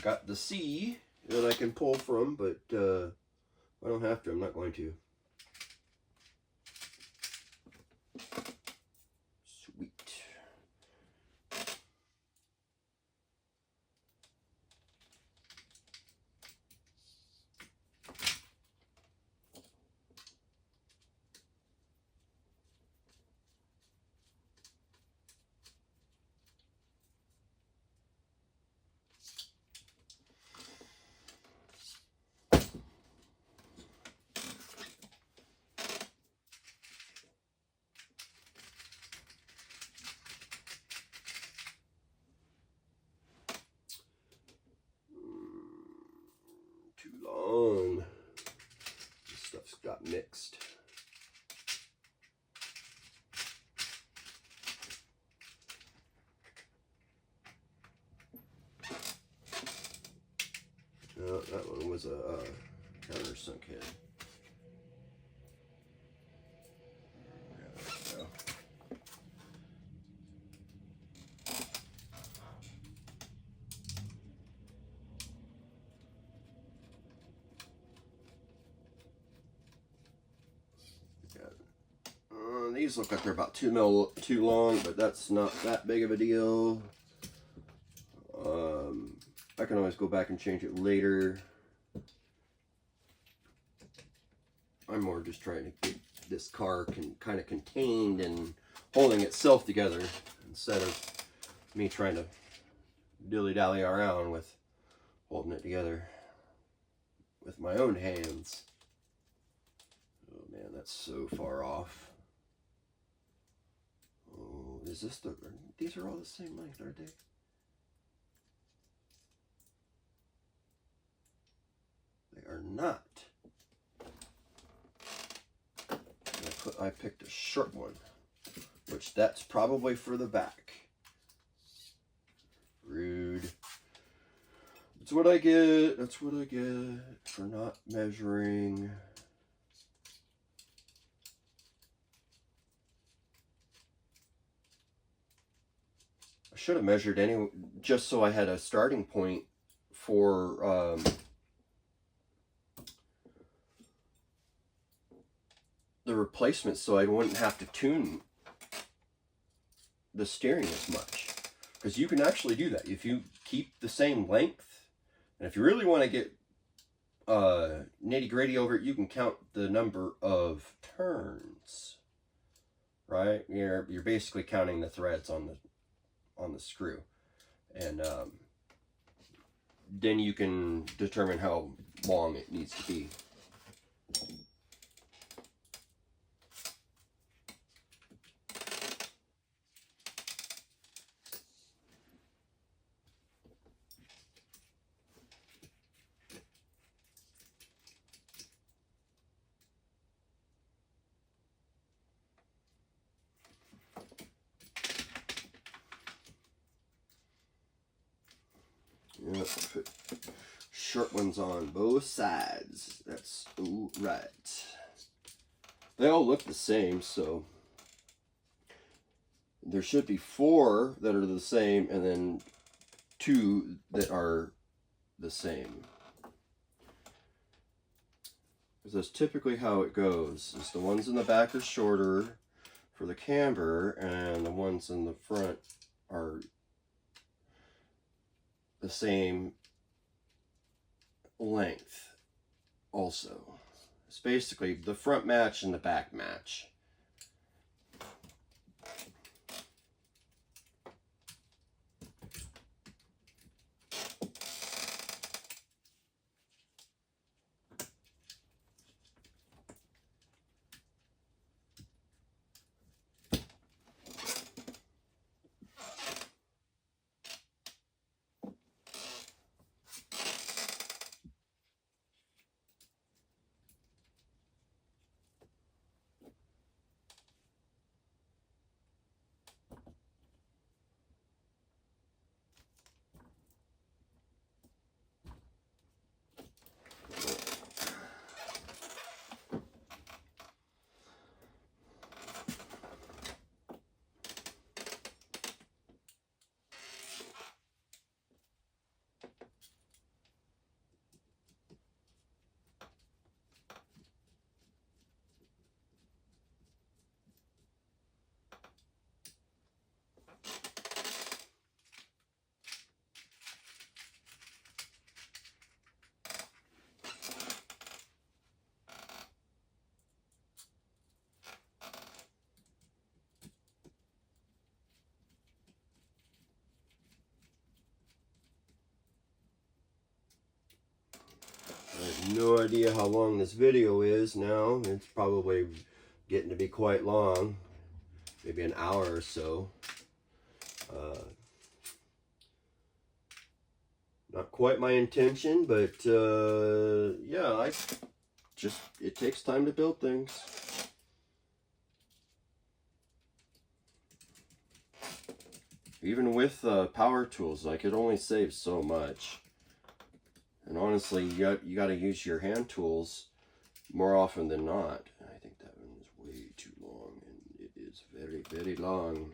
Got the C that I can pull from, but I don't have to. I'm not going to. Sweet. Too long. This stuff's got mixed. That one was a countersunk head. These look like they're about 2 mil too long, but that's not that big of a deal. I can always go back and change it later. I'm more just trying to get this car kind of contained and holding itself together instead of me trying to dilly-dally around with holding it together with my own hands. Oh man, that's so far off. Oh, is this these are all the same length, aren't they? They are not. I picked a short one, which that's probably for the back. Rude. That's what I get. That's what I get for not measuring. I should have measured anyway, just so I had a starting point for the replacement, so I wouldn't have to tune the steering as much. Because you can actually do that if you keep the same length, and if you really want to get nitty-gritty over it, you can count the number of turns. Right? You're basically counting the threads on the screw, and then you can determine how long it needs to be. Yep, put short ones on both sides. That's all right. They all look the same, so there should be 4 that are the same and then 2 that are the same. Because that's typically how it goes. Is the ones in the back are shorter for the camber, and the ones in the front are the same length also. It's basically the front match and the back match. no idea how long this video is now. It's probably getting to be quite long, maybe an hour or so. Not quite my intention, but yeah, it takes time to build things. Even with power tools, like, it only saves so much. And honestly, you got to use your hand tools more often than not. I think that one is way too long, and it is very, very long.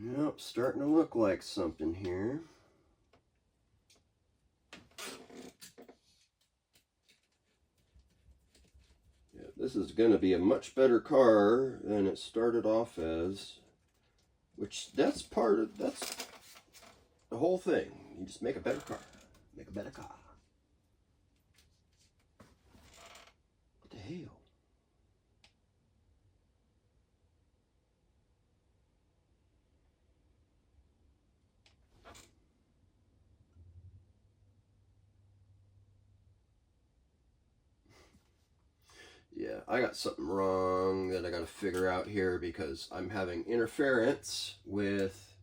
Yep, starting to look like something here. Yeah, this is going to be a much better car than it started off as, which that's the whole thing. You just make a better car. Make a better car. What the hell? Yeah, I got something wrong that I got to figure out here, because I'm having interference with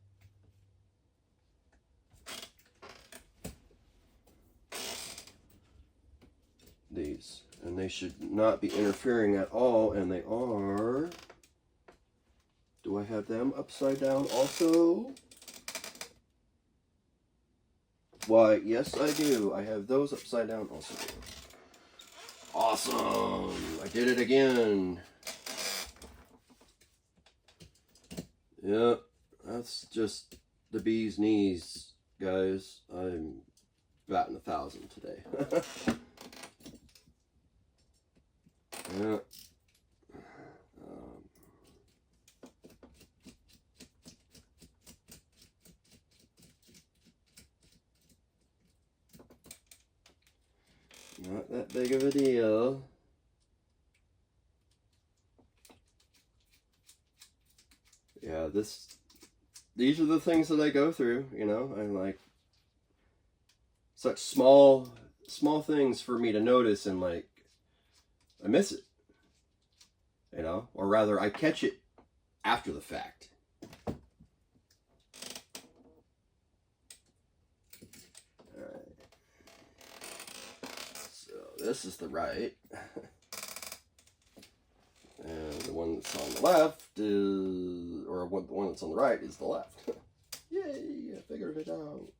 these, and they should not be interfering at all, and they are. Do I have them upside down also? Why, yes I do. I have those upside down also. Awesome! I did it again. Yep, that's just the bee's knees, guys. I'm batting 1,000 today. Yeah. Not that big of a deal. Yeah, these are the things that I go through, you know. I'm like, such small things for me to notice, and like, I miss it, you know, or rather I catch it after the fact. Alright, so this is the right, and the one that's on the left is, or the one that's on the right is the left. Yay, I figured it out.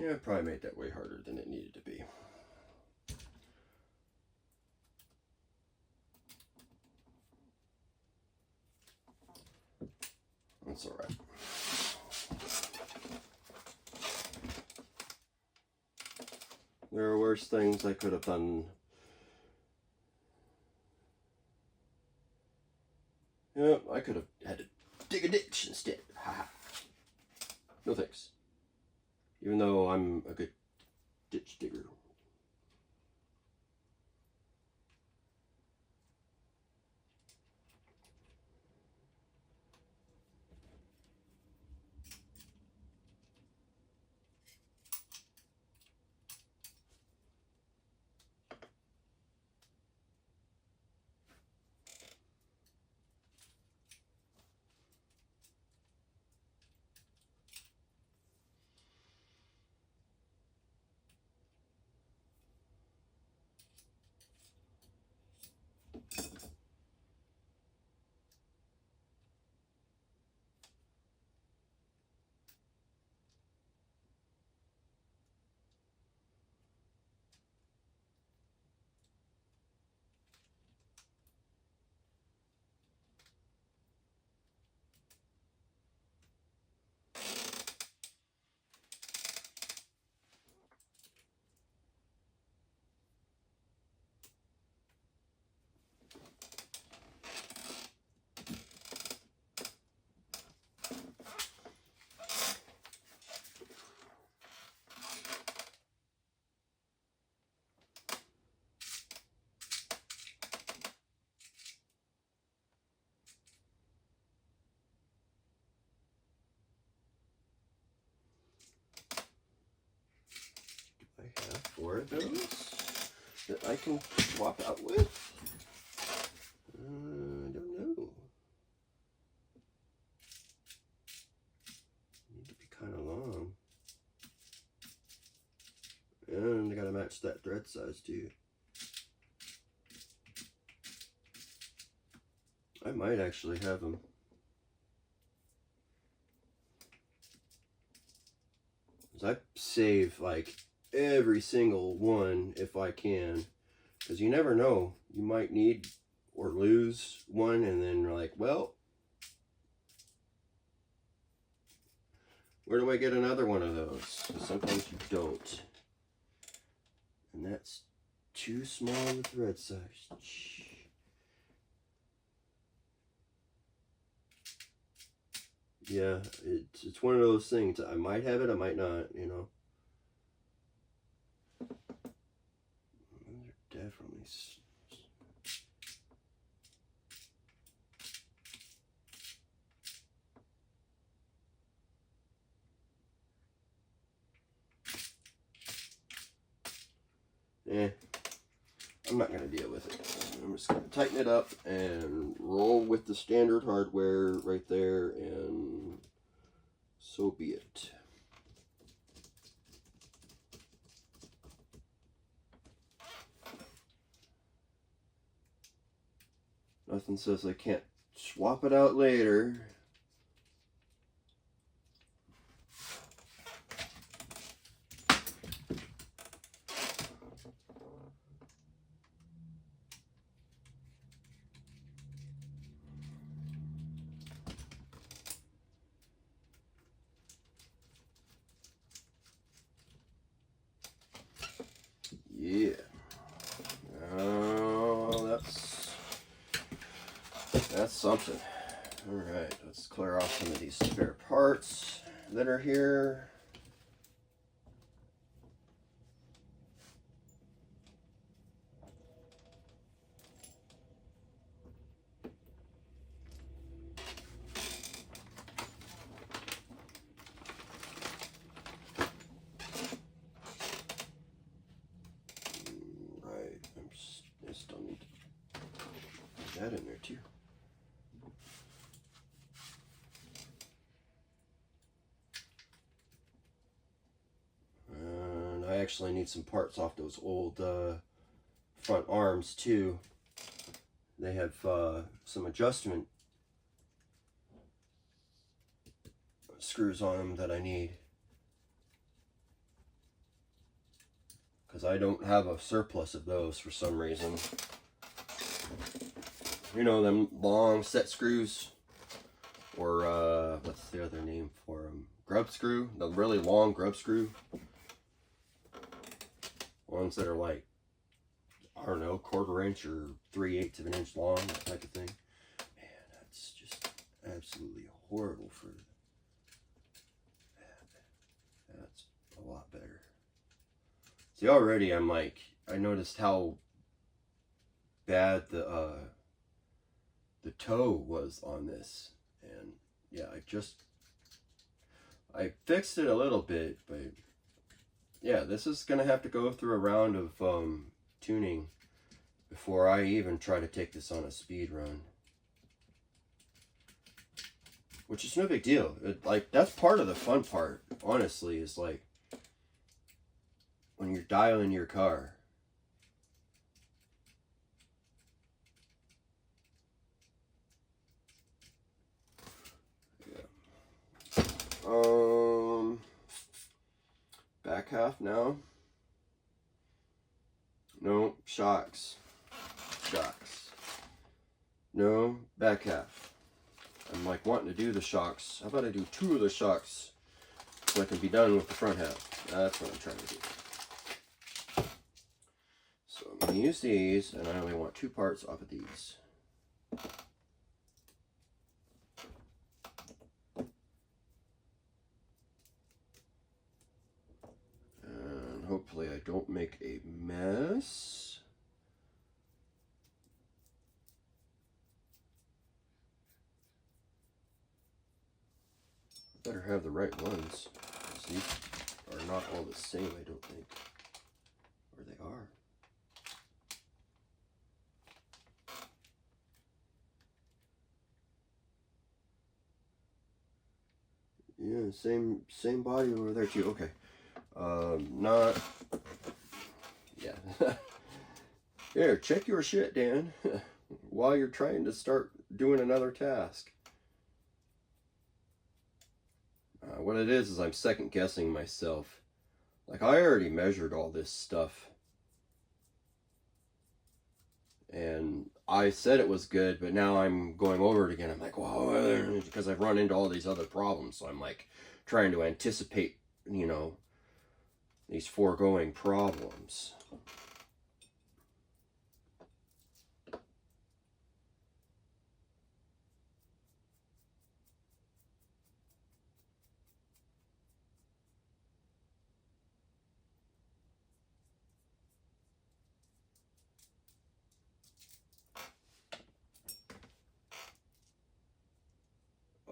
Yeah, I probably made that way harder than it needed to be. That's all right. There are worse things I could have done. Yeah, I could have had to dig a ditch instead. Haha. No thanks. Even though I'm a good ditch digger. I have 4 of those that I can swap out with. I don't know. Need to be kind of long. And I gotta match that thread size too. I might actually have them. I save like every single one if I can, because you never know, you might need or lose one and then you're like, well, where do I get another one of those? Sometimes you don't, and that's too small of a thread size. Yeah, it's one of those things. I might have it, I might not, you know. Those are definitely... I'm not going to deal with it. I'm just going to tighten it up and roll with the standard hardware right there, and so be it. Nothing says I can't swap it out later. Yeah. Oh, that's something. All right, let's clear off some of these spare parts that are here. Right, I still need to put that in there too. And I actually need some parts off those old front arms too. They have some adjustment screws on them that I need. because I don't have a surplus of those for some reason. You know, them long set screws, or what's the other name for them? Grub screw, the really long grub screw. Ones that are like, I don't know, 1/4 inch or 3/8 of an inch long, that type of thing. Man, that's just absolutely horrible for that. That's a lot better. See, already I'm like, I noticed how bad the toe was on this, and yeah, I fixed it a little bit, but yeah, this is gonna have to go through a round of tuning before I even try to take this on a speed run, which is no big deal. Like, that's part of the fun part, honestly, is like when you're dialing your car. Back half now. No, shocks. No, back half. I'm like wanting to do the shocks. How about I do 2 of the shocks so I can be done with the front half? That's what I'm trying to do. So I'm going to use these, and I only want 2 parts off of these. And hopefully I don't make a mess. Better have the right ones. These are not all the same, I don't think. Or they are. Yeah, same body over there too. Okay. Not. Yeah. Here, check your shit, Dan, while you're trying to start doing another task. What it is I'm second guessing myself. Like, I already measured all this stuff, and I said it was good, but now I'm going over it again. I'm like, well, because I've run into all these other problems, so I'm like trying to anticipate, you know, these foregoing problems.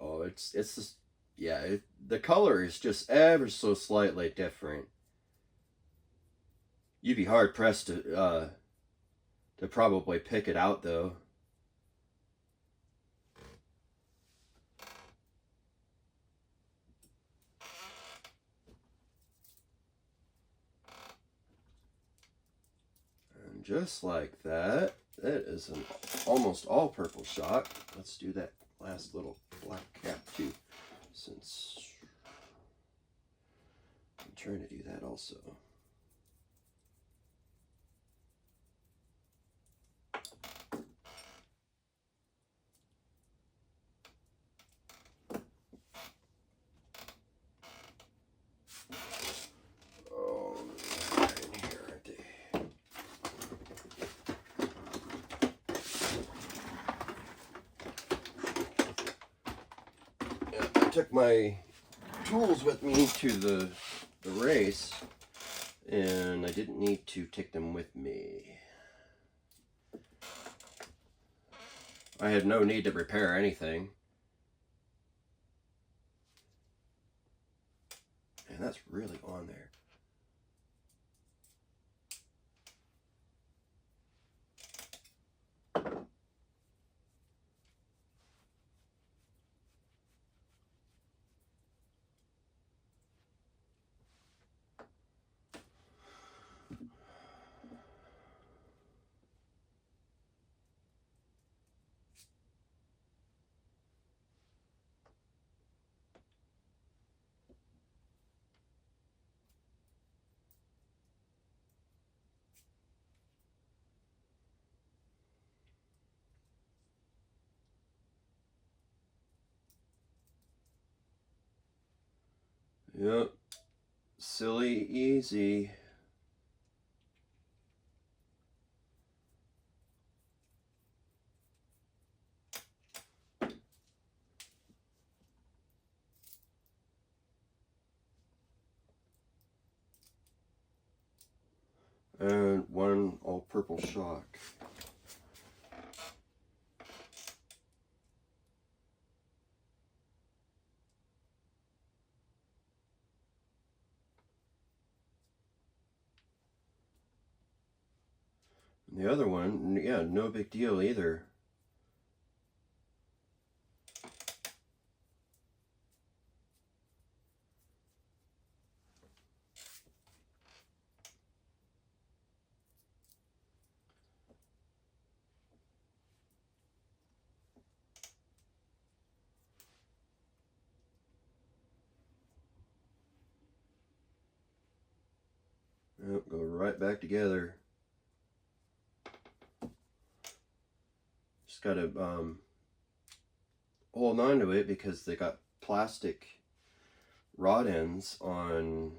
Oh, it's just, yeah, the color is just ever so slightly different. You'd be hard pressed to probably pick it out, though. And just like that, that is an almost all purple shot. Let's do that last little black cap too, since I'm trying to do that also. Took my tools with me to the race, and I didn't need to take them with me. I had no need to repair anything. And that's really on there. Yep. Silly easy. And one all purple shock. And the other one, yeah, no big deal either. Yep, go right back together. Just gotta hold on to it because they got plastic rod ends on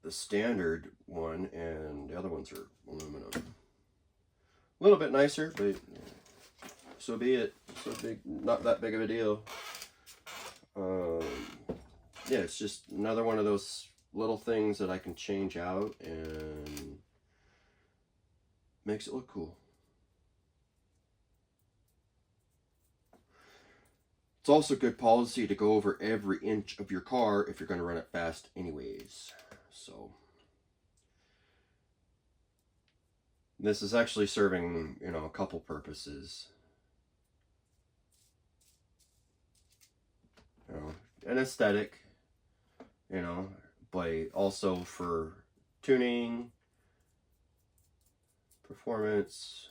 the standard one, and the other ones are aluminum. A little bit nicer, but so be it. So big, not that big of a deal. Yeah, it's just another one of those little things that I can change out and makes it look cool. It's also good policy to go over every inch of your car if you're going to run it fast anyways. So this is actually serving, you know, a couple purposes. You know, an aesthetic, you know, but also for tuning, performance,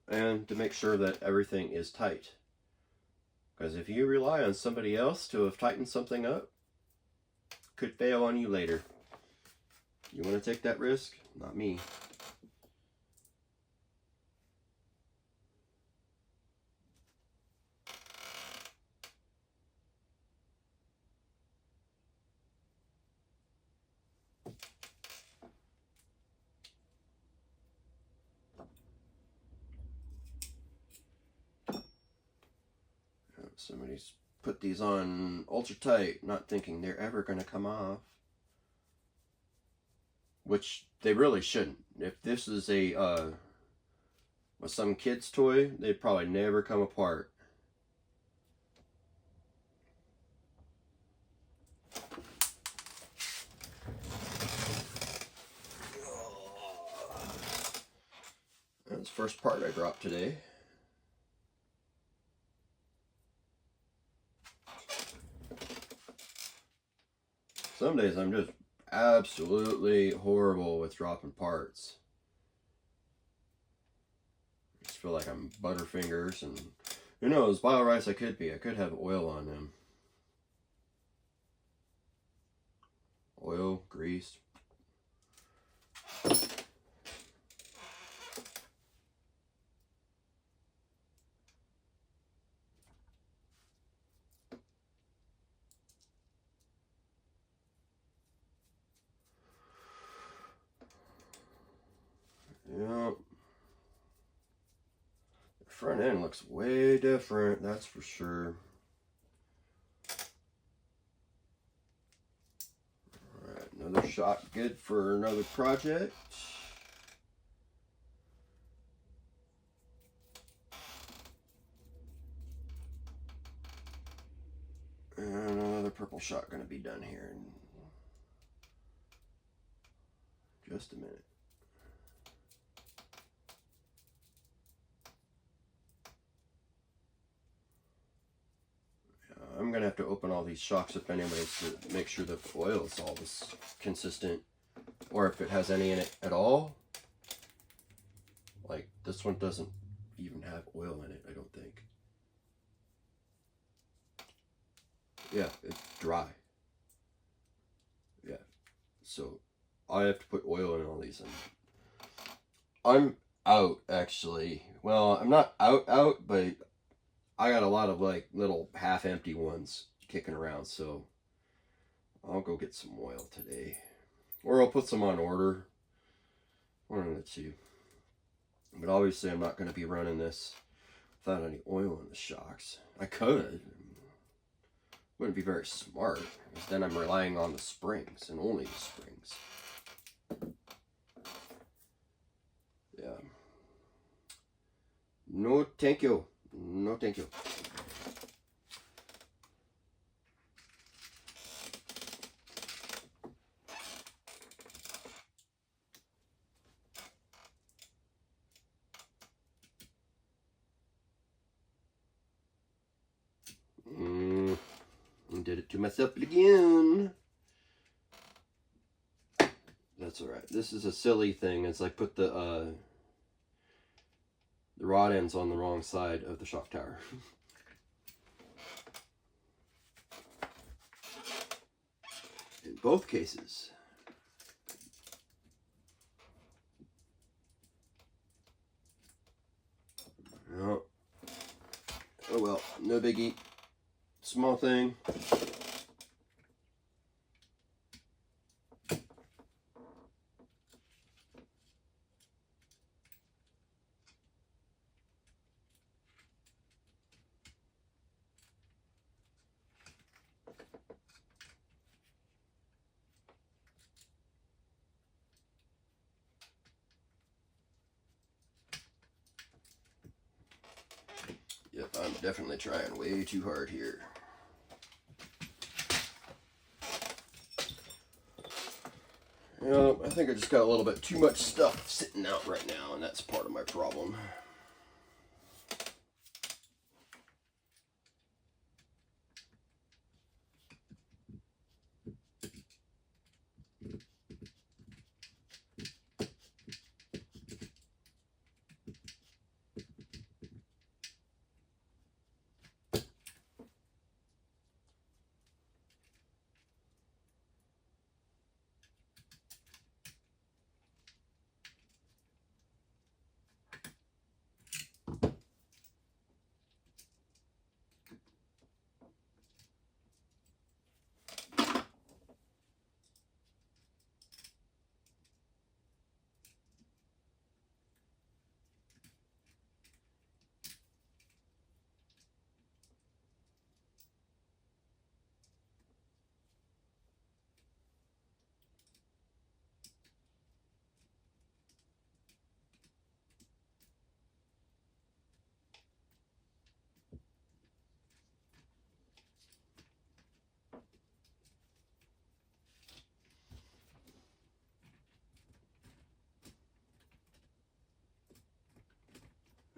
and to make sure that everything is tight. Because if you rely on somebody else to have tightened something up, it could fail on you later. You want to take that risk? Not me. Somebody's put these on ultra tight, not thinking they're ever going to come off. Which they really shouldn't. If this is a some kid's toy, they'd probably never come apart. That's the first part I dropped today. Some days I'm just absolutely horrible with dropping parts. I just feel like I'm butterfingers, and who knows, bio rice I could be. I could have oil on them. Oil, grease. Yep. The front end looks way different, that's for sure. Alright, another shot good for another project. And another purple shot going to be done here in just a minute. I'm going to have to open all these shocks up anyways to make sure that the oil is all this consistent, or if it has any in it at all. Like this one doesn't even have oil in it, I don't think. Yeah, it's dry. Yeah, so I have to put oil in all these, and I'm out, actually. Well, I'm not out, but I got a lot of like little half-empty ones kicking around, so I'll go get some oil today. Or I'll put some on order. One of the two. But obviously I'm not going to be running this without any oil in the shocks. I could. Wouldn't be very smart, because then I'm relying on the springs, and only the springs. Yeah. No thank you. No thank you. Did it to myself again. That's alright. This is a silly thing. It's like put the rod ends on the wrong side of the shock tower. In both cases. Oh, oh well, no biggie. Small thing. Yep, I'm definitely trying way too hard here. You know, I think I just got a little bit too much stuff sitting out right now, and that's part of my problem.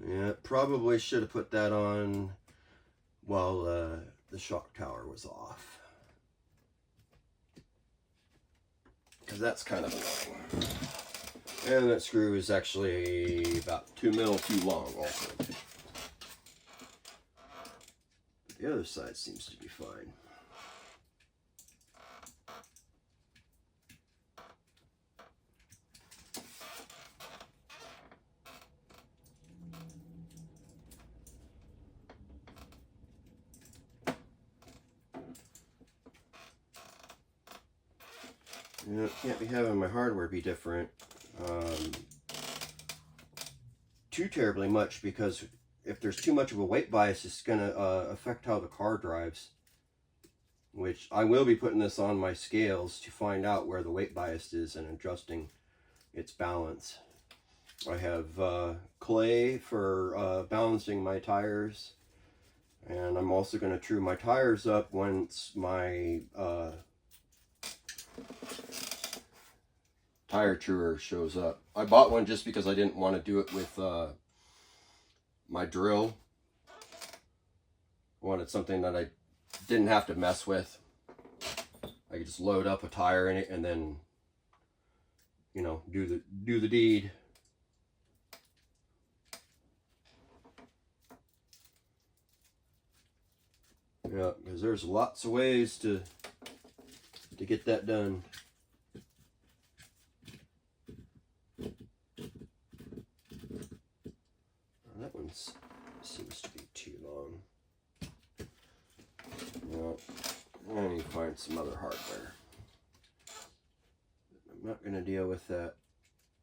Yeah, probably should have put that on while the shock tower was off. Because that's kind of annoying. And that screw is actually about 2 mil too long also. The other side seems to be fine. You know, can't be having my hardware be different too terribly much, because if there's too much of a weight bias, it's going to affect how the car drives. Which I will be putting this on my scales to find out where the weight bias is and adjusting its balance. I have clay for balancing my tires, and I'm also going to true my tires up once my tire truer shows up. I bought one just because I didn't want to do it with my drill. I wanted something that I didn't have to mess with. I could just load up a tire in it and then, you know, do the deed. Yeah, because there's lots of ways to get that done. seems to be too long. Well, I need to find some other hardware. I'm not going to deal with that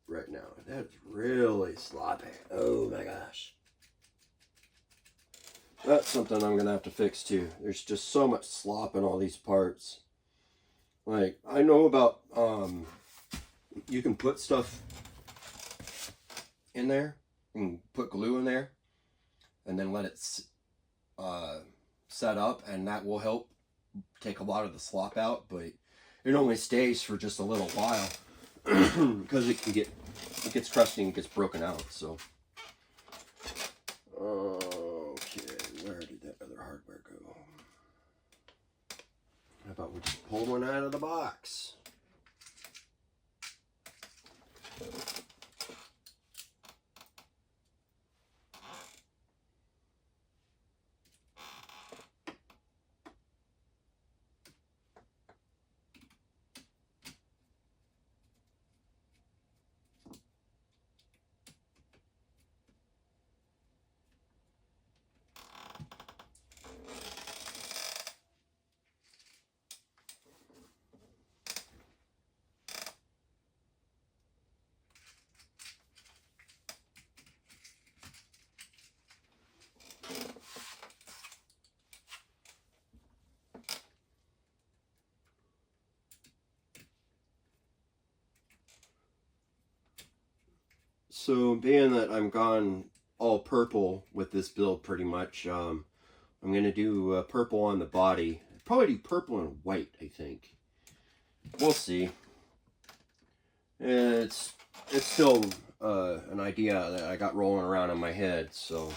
right now. That's really sloppy. Oh my gosh. That's something I'm going to have to fix too. There's just so much slop in all these parts. Like, I know about, you can put stuff in there, and put glue in there, and then let it set up, and that will help take a lot of the slop out, but it only stays for just a little while because it gets crusty and gets broken out. So okay, where did that other hardware go? How about we just pull one out of the box? So being that I'm gone all purple with this build pretty much, I'm going to do purple on the body. Probably do purple and white, I think. We'll see. It's still an idea that I got rolling around in my head, so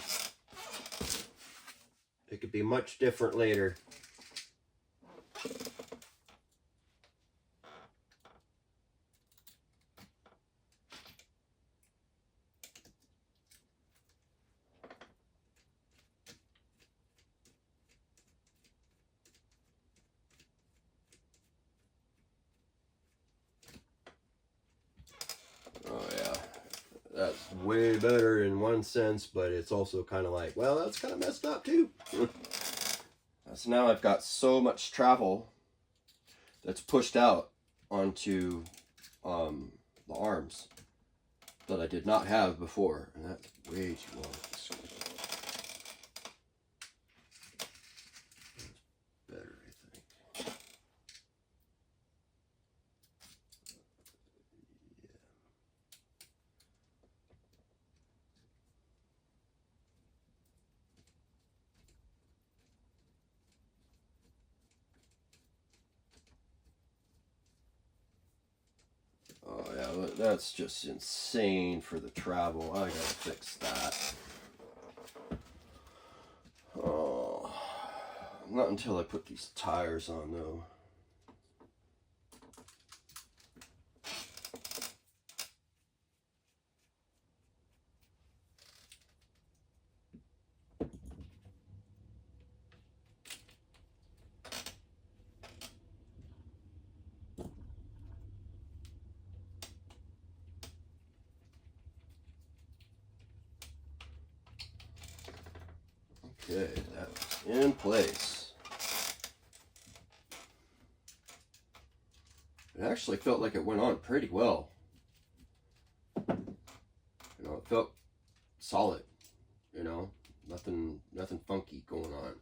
it could be much different later. Oh yeah, that's way better in one sense, but it's also kind of like, well, that's kind of messed up too. So now I've got so much travel that's pushed out onto the arms that I did not have before, and that's way too long. Better, I think. Oh yeah, that's just insane for the travel. I gotta fix that. Oh, not until I put these tires on though. Okay, that's in place. It actually felt like it went on pretty well. You know, it felt solid. You know, nothing funky going on.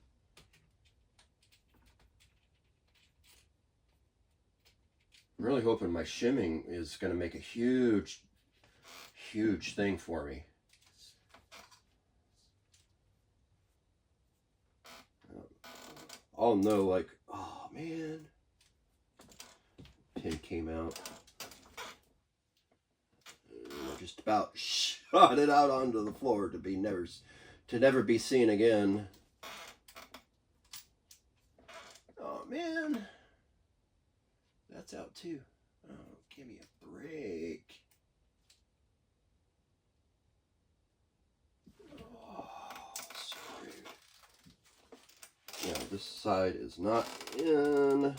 I'm really hoping my shimming is going to make a huge thing for me. I'll know, like, oh man, pin came out. I just about shot it out onto the floor to never be seen again. Oh man, that's out too. Oh, give me a break. Oh, so rude. Yeah, this side is not in.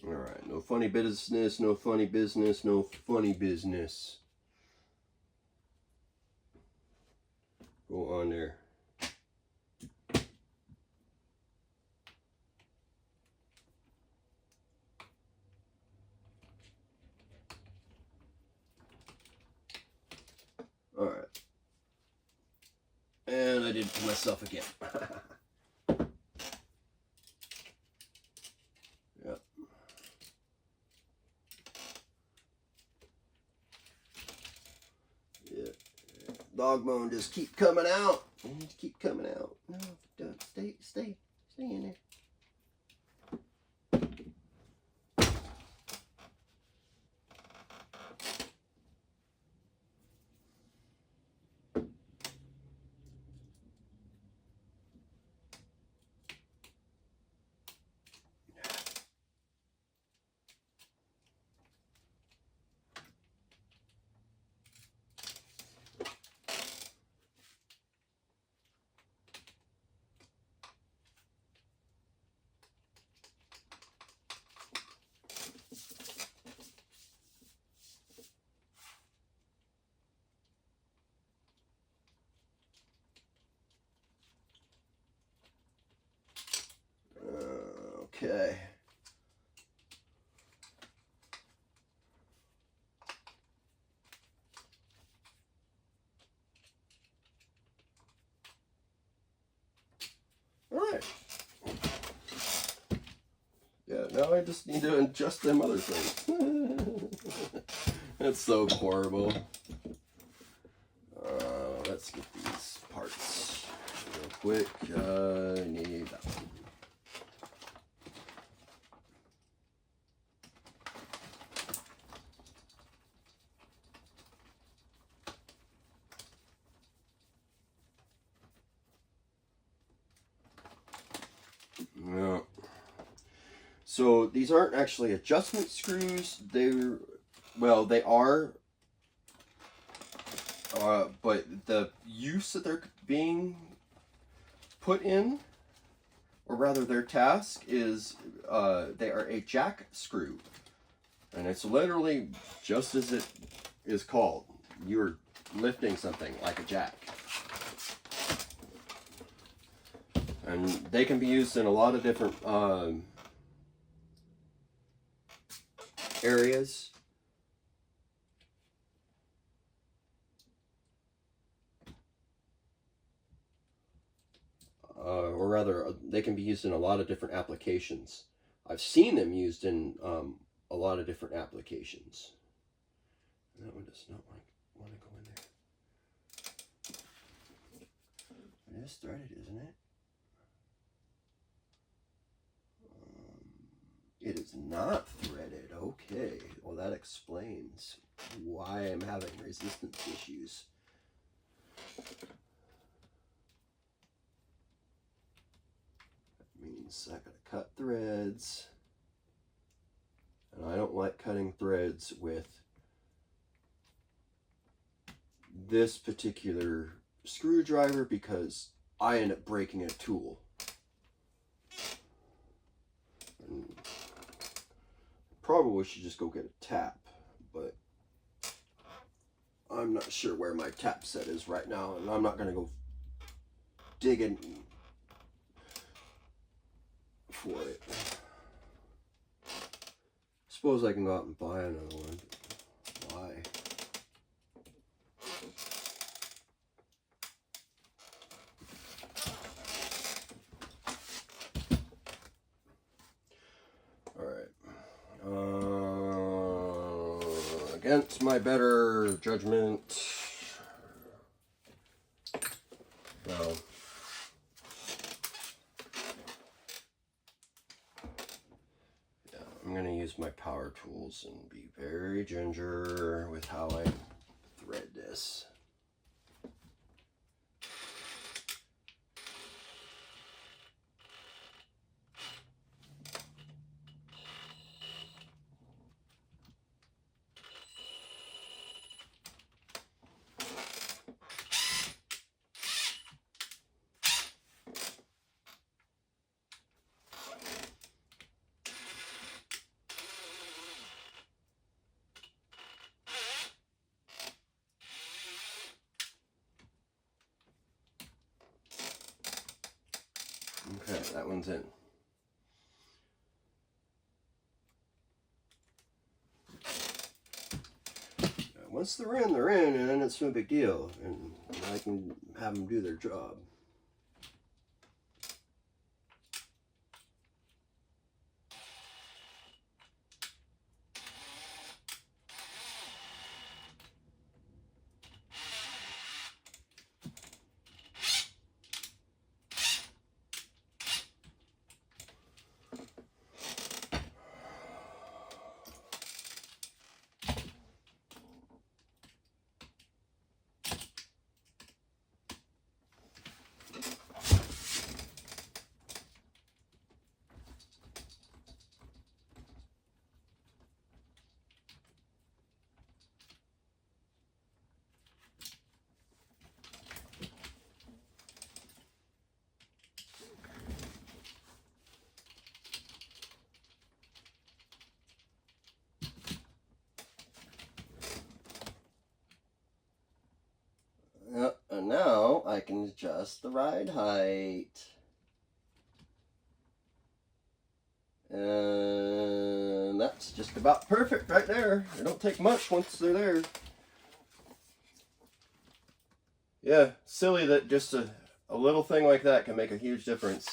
Alright, no funny business, no funny business, no funny business. Go on there. Alright. And I did it to myself again. Yep. Yeah. Dog bone just keep coming out. You need to keep coming out. No, don't. Stay in there. Okay. Alright. Yeah, now I just need to adjust them other things. That's so horrible. Let's get these parts real quick. I need that one. Yeah. So these aren't actually adjustment screws. They are, but the use that they're being put in, or rather their task is, they are a jack screw. And it's literally just as it is called. You're lifting something like a jack. And they can be used in a lot of different areas. Or rather, they can be used in a lot of different applications. I've seen them used in a lot of different applications. That one does not want to go in there. It is threaded, isn't it? It is not threaded. Okay. Well, that explains why I'm having resistance issues. That means I gotta cut threads. And I don't like cutting threads with this particular screwdriver because I end up breaking a tool. And probably should just go get a tap, but I'm not sure where my tap set is right now, and I'm not going to go digging for it. Suppose I can go out and buy another one. Why? Against my better judgment. No. Yeah, I'm going to use my power tools and be very ginger with how I thread this. Alright, that one's in. Once they're in, and then it's no big deal, and I can have them do their job. And now I can adjust the ride height. And that's just about perfect right there. It don't take much once they're there. Yeah, silly that just a little thing like that can make a huge difference.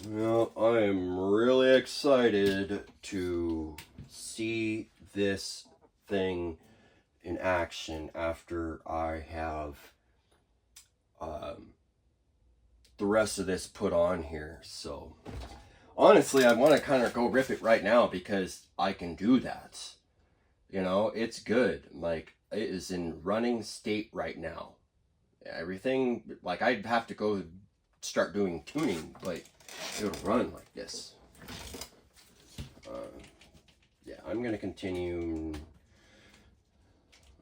Well, I am really excited to see this thing in action after I have the rest of this put on here. So honestly, I want to kind of go rip it right now because I can do that. You know, it's good. Like, it is in running state right now. Everything, like, I'd have to go start doing tuning, but it'll run like this. Yeah, I'm gonna continue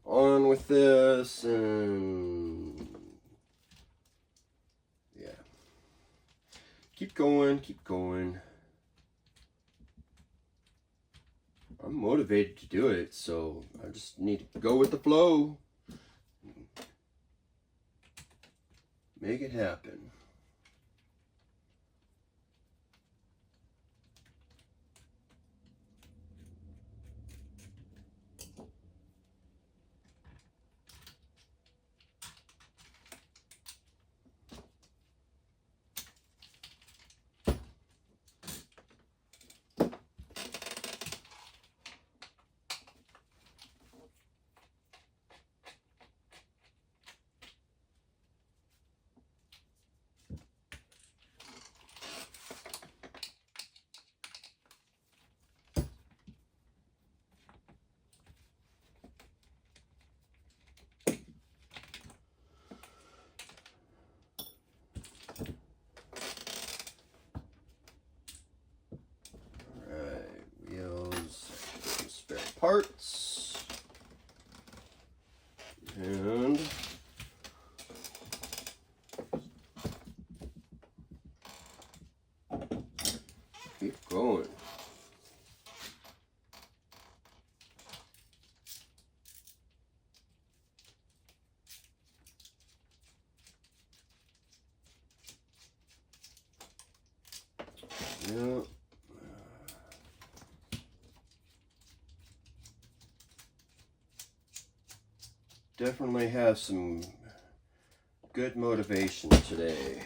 on with this, and yeah, keep going. I'm motivated to do it, so I just need to go with the flow, make it happen. Parts, and keep going. Yeah. Definitely have some good motivation today.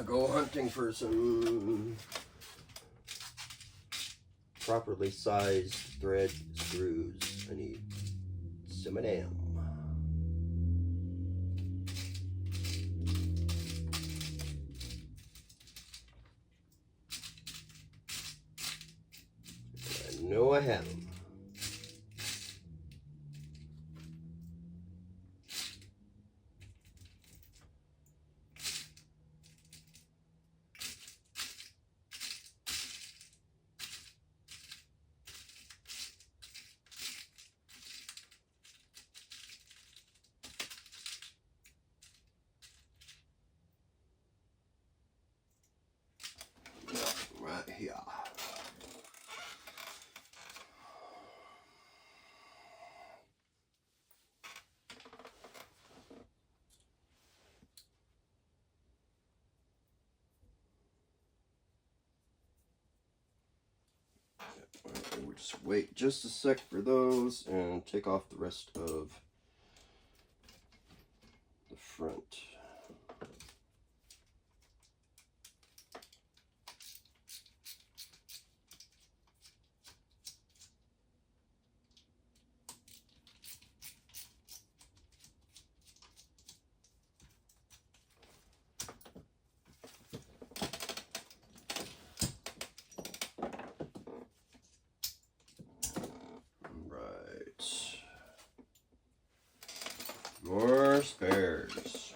go hunting for some properly sized thread screws. I need some of them. I know I have them. Right here. We'll just wait just a sec for those and take off the rest of the front. More spares.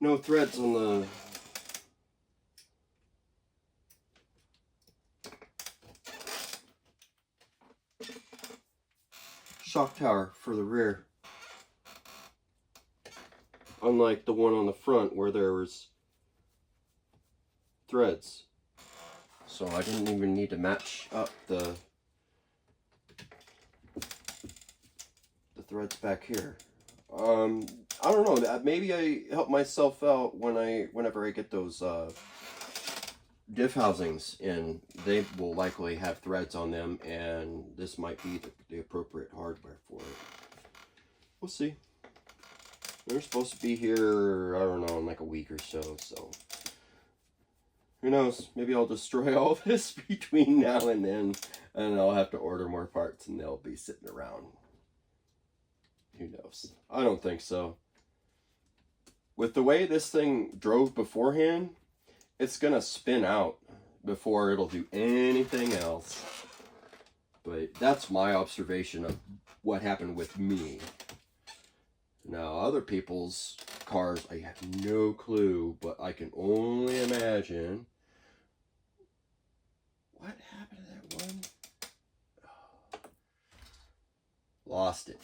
No threads on the shock tower for the rear. Unlike the one on the front where there was threads. So I didn't even need to match up the threads back here. I don't know, maybe I help myself out whenever I get those diff housings in. They will likely have threads on them, and this might be the appropriate hardware for it. We'll see. They're supposed to be here, I don't know, in like a week or so, so who knows? Maybe I'll destroy all this between now and then, and I'll have to order more parts and they'll be sitting around. Who knows? I don't think so. With the way this thing drove beforehand, it's gonna spin out before it'll do anything else. But that's my observation of what happened with me. Now, other people's cars, I have no clue, but I can only imagine. What happened to that one? Oh, lost it.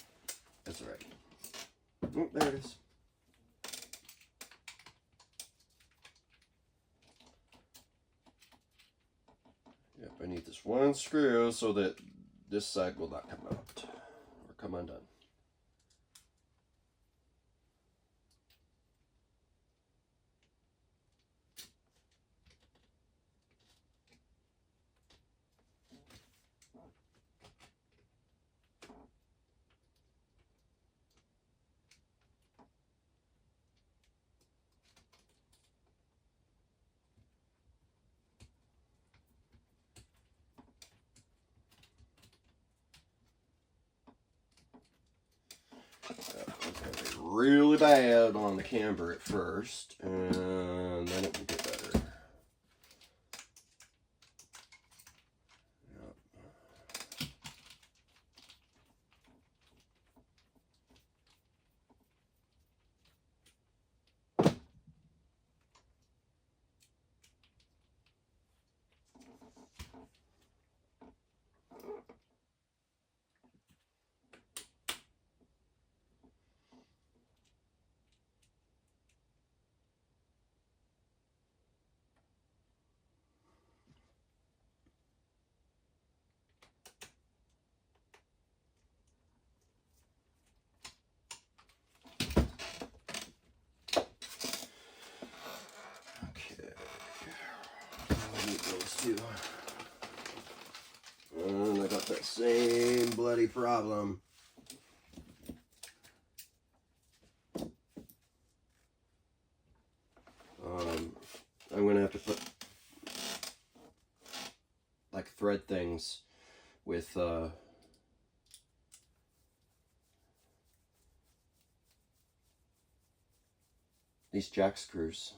That's all right. Oh, there it is. Yep, I need this one screw so that this side will not come out or come undone. Really bad on the camber at first, and then it will get better. And I got that same bloody problem. I'm gonna have to put like thread things with these jack screws.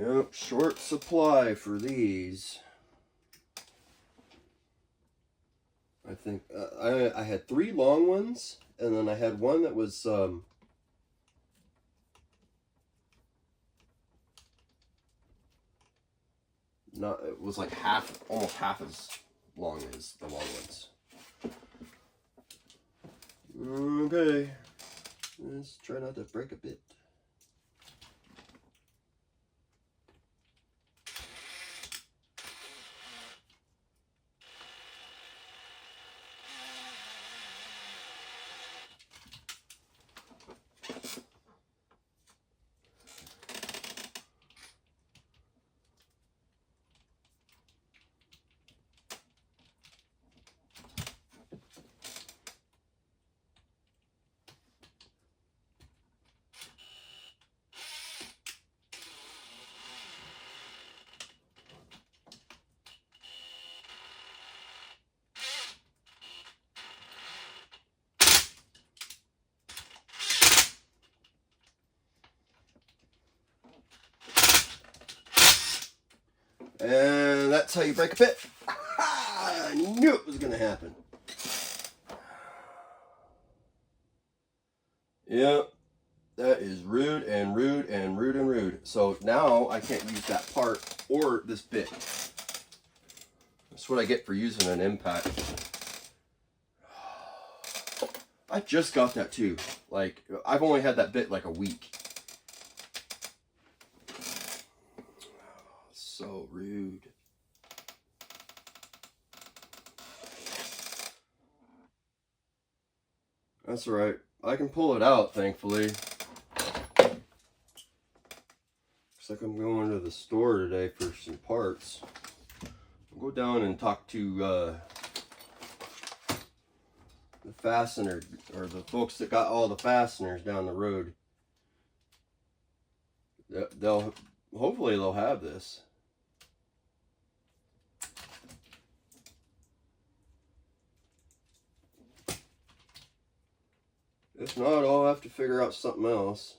Yep, short supply for these. I think I had 3 long ones, and then I had one that was not, it was like almost half as long as the long ones. Okay, let's try not to break a bit. And that's how you break a pit. I knew it was going to happen. Yep, that is rude and rude and rude and rude. So now I can't use that part or this bit. That's what I get for using an impact. I just got that too. Like, I've only had that bit like a week. So rude. That's all right. I can pull it out, thankfully. Looks like I'm going to the store today for some parts. I'll go down and talk to the fastener, or the folks that got all the fasteners down the road. Hopefully they'll have this. If not, I'll have to figure out something else.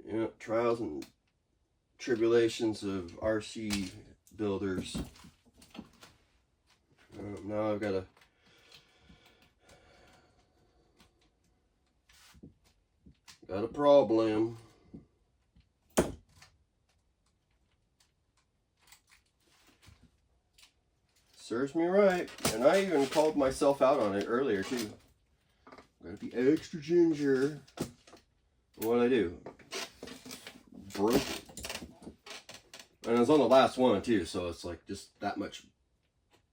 Yeah, trials and tribulations of RC builders. Now I've got a problem. Serves me right. And I even called myself out on it earlier too. Gotta be extra ginger. What'd I do? Broke it. And it was on the last one too, so it's like just that much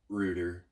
ruder.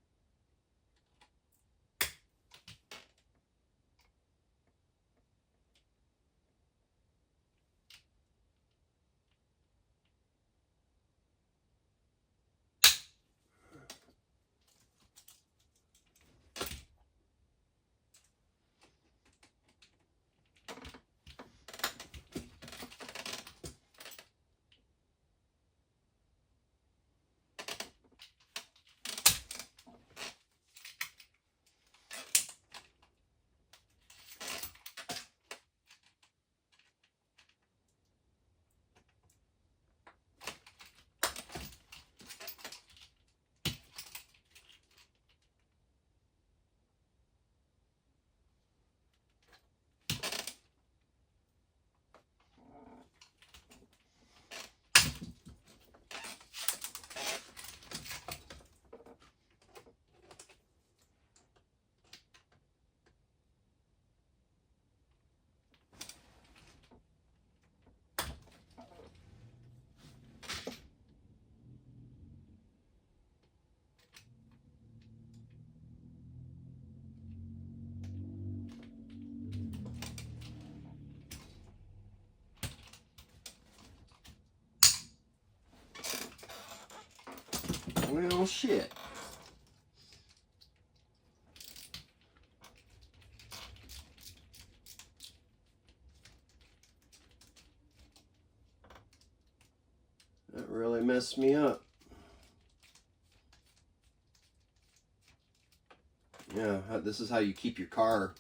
Well, shit. That really messed me up. Yeah, this is how you keep your car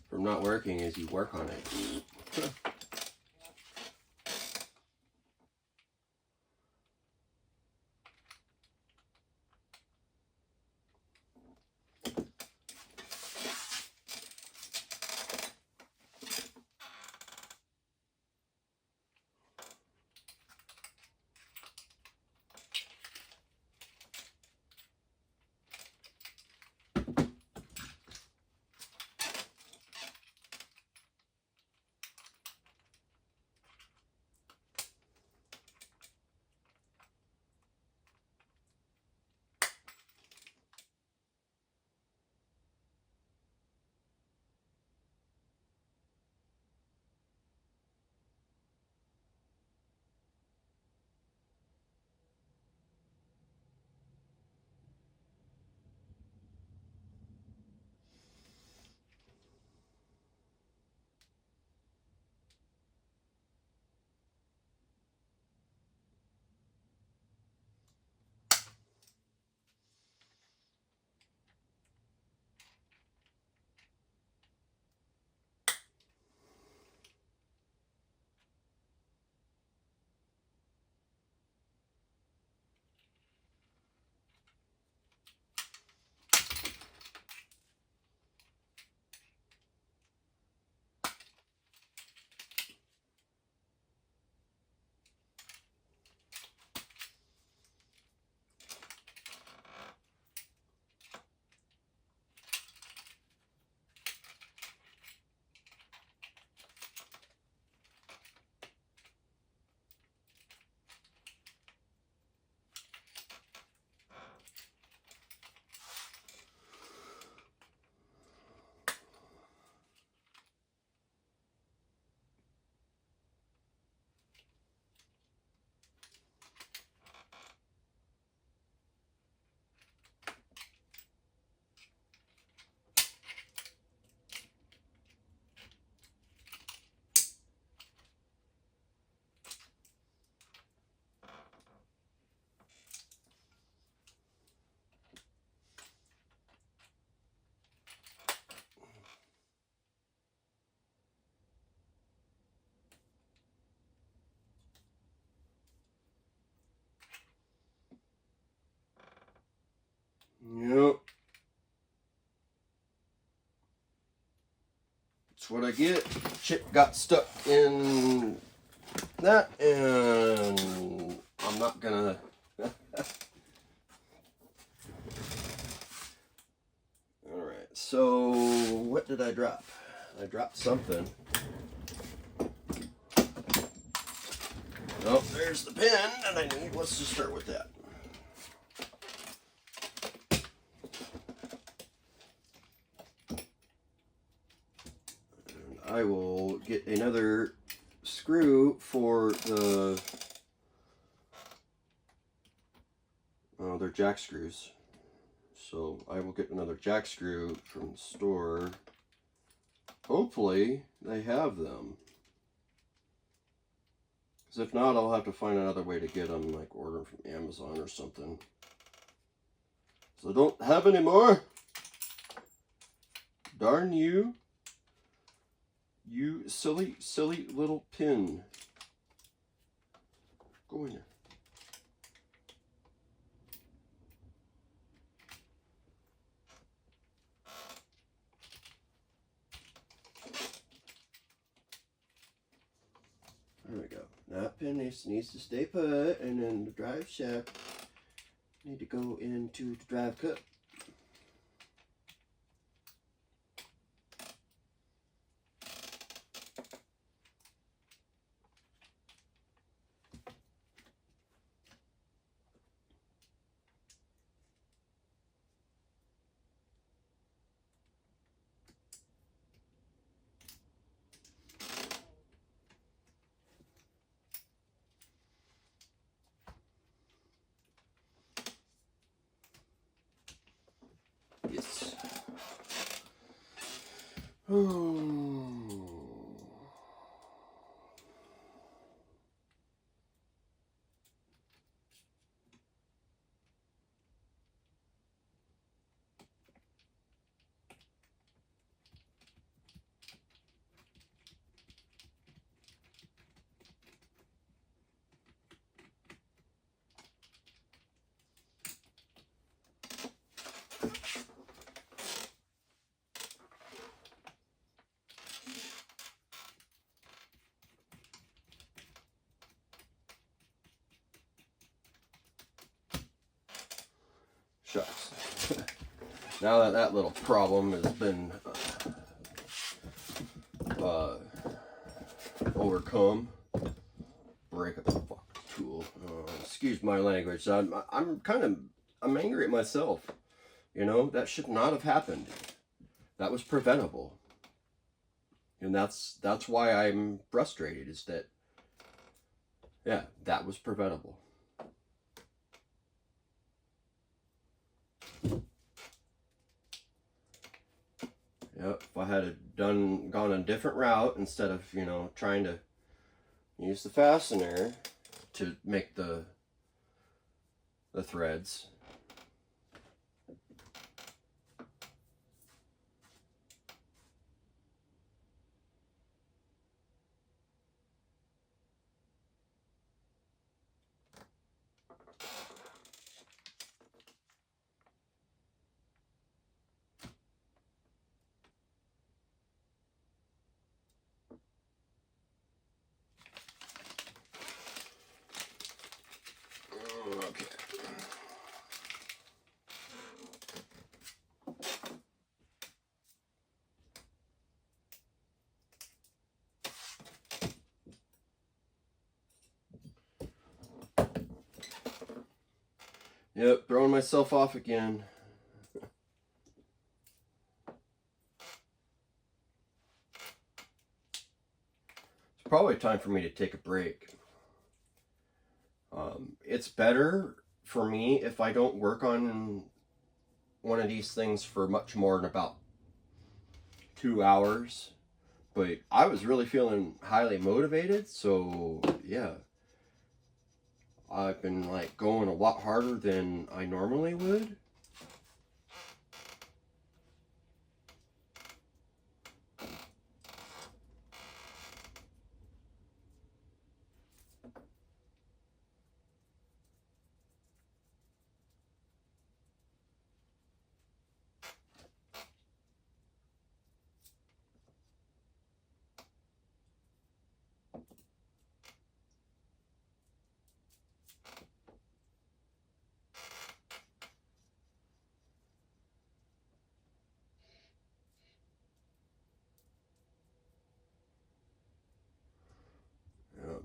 from not working, is you work on it. Yep. That's what I get. Chip got stuck in that, and I'm not gonna. Alright, so what did I drop? I dropped something. Oh, there's the pen that I need. Let's just start with that. And I will get another screw for the, oh, they're jack screws. So I will get another jack screw from the store. Hopefully they have them. Because if not, I'll have to find another way to get them, like order them from Amazon or something. So I don't have any more. Darn you. You silly, silly little pin. Go in there. There we go. That pin needs to stay put, and then the drive shaft need to go into the drive cup. Yes. Shucks. Now that that little problem has been overcome, break up the fucking tool. Excuse my language. I'm angry at myself. You know, that should not have happened. That was preventable. And that's why I'm frustrated, is that, yeah, that was preventable. Yep, if I had gone a different route, instead of, you know, trying to use the fastener to make the threads. Okay. Yep, throwing myself off again. It's probably time for me to take a break. It's better for me if I don't work on one of these things for much more than about 2 hours. But I was really feeling highly motivated, so yeah. I've been like going a lot harder than I normally would.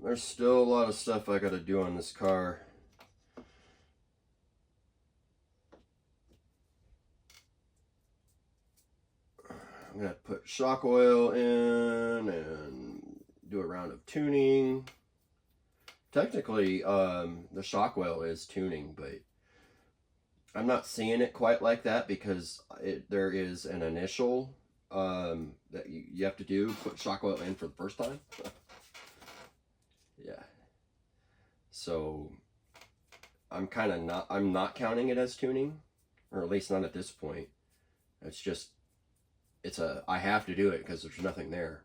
There's still a lot of stuff I gotta do on this car. I'm gonna put shock oil in and do a round of tuning. Technically, the shock oil is tuning, but I'm not seeing it quite like that, because there is an initial that you have to do, put shock oil in for the first time. Yeah. So I'm not counting it as tuning, or at least not at this point. It's just, I have to do it because there's nothing there.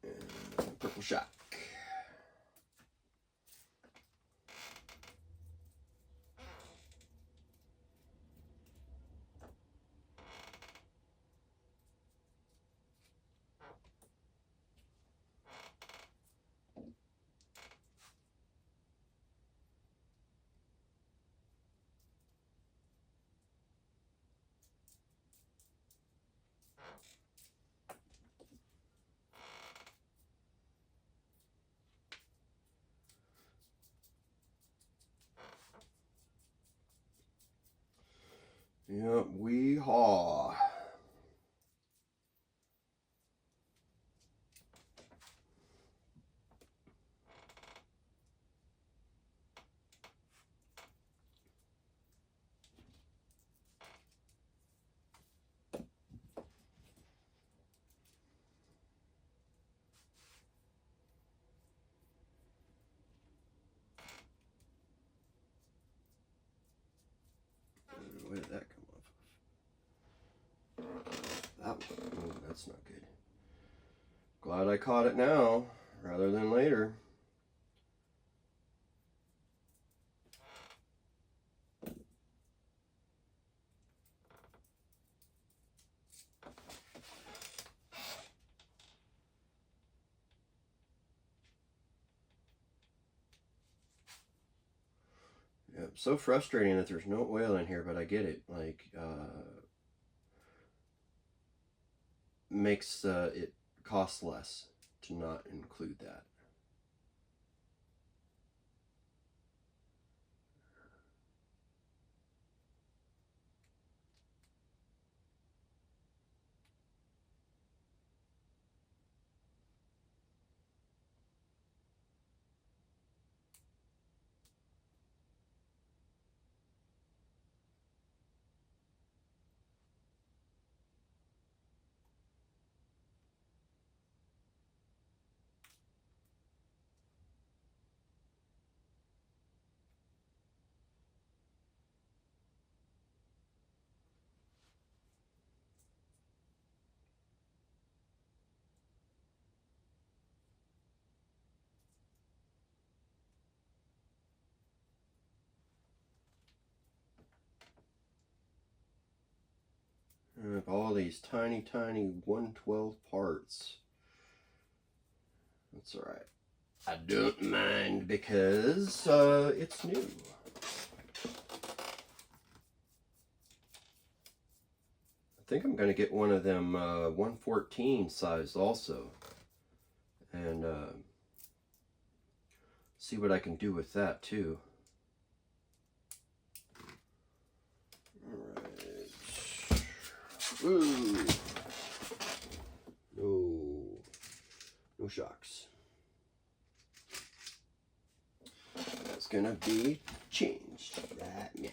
And purple shock. Yep, wee-haw. Where did that come off? That one. Oh, that's not good. Glad I caught it now rather than later. so frustrating that there's no oil in here, but I get it. Like, makes it cost less to not include that. I have all these tiny 112 parts. That's alright. I don't mind because it's new. I think I'm going to get one of them 114 size also. And see what I can do with that too. Alright. Ooh. No shocks. That's gonna be changed right now.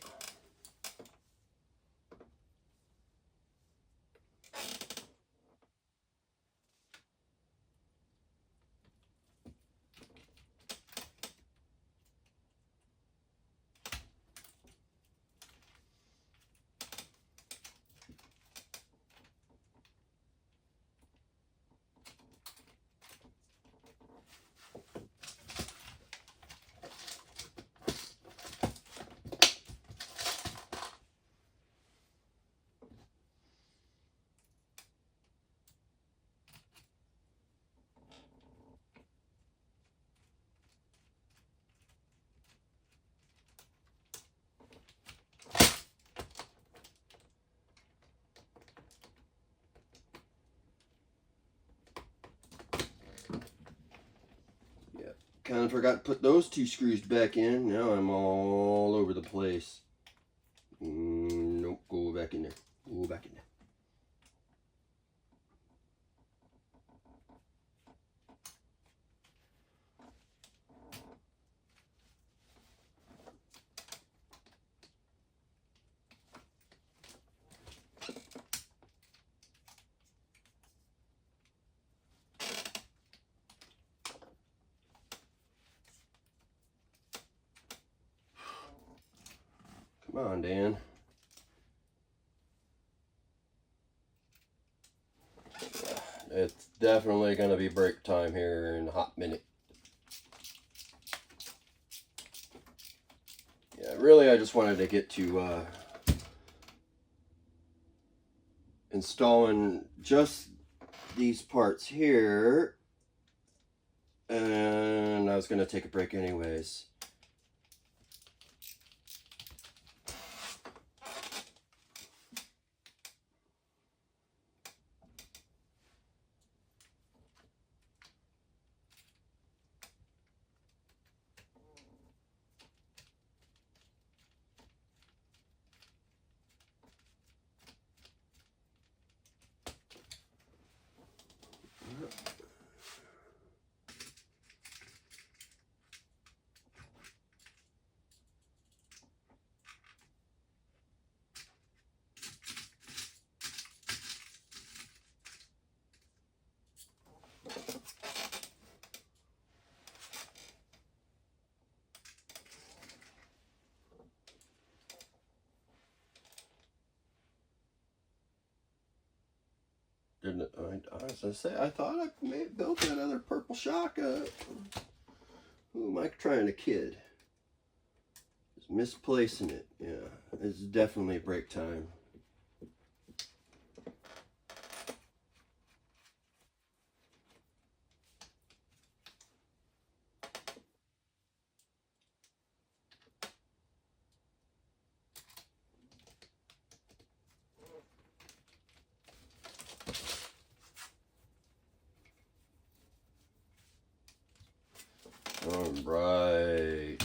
Kind of forgot to put those two screws back in. Now I'm all over the place. Nope, go back in there. Go back in there. Come on, Dan. It's definitely going to be break time here in a hot minute. Yeah, really I just wanted to get to installing just these parts here. And I was going to take a break anyways. Didn't it? I was gonna say, I thought I may have built that other purple shock up. Who am I trying to kid? Just misplacing it. Yeah, it's definitely break time. All right.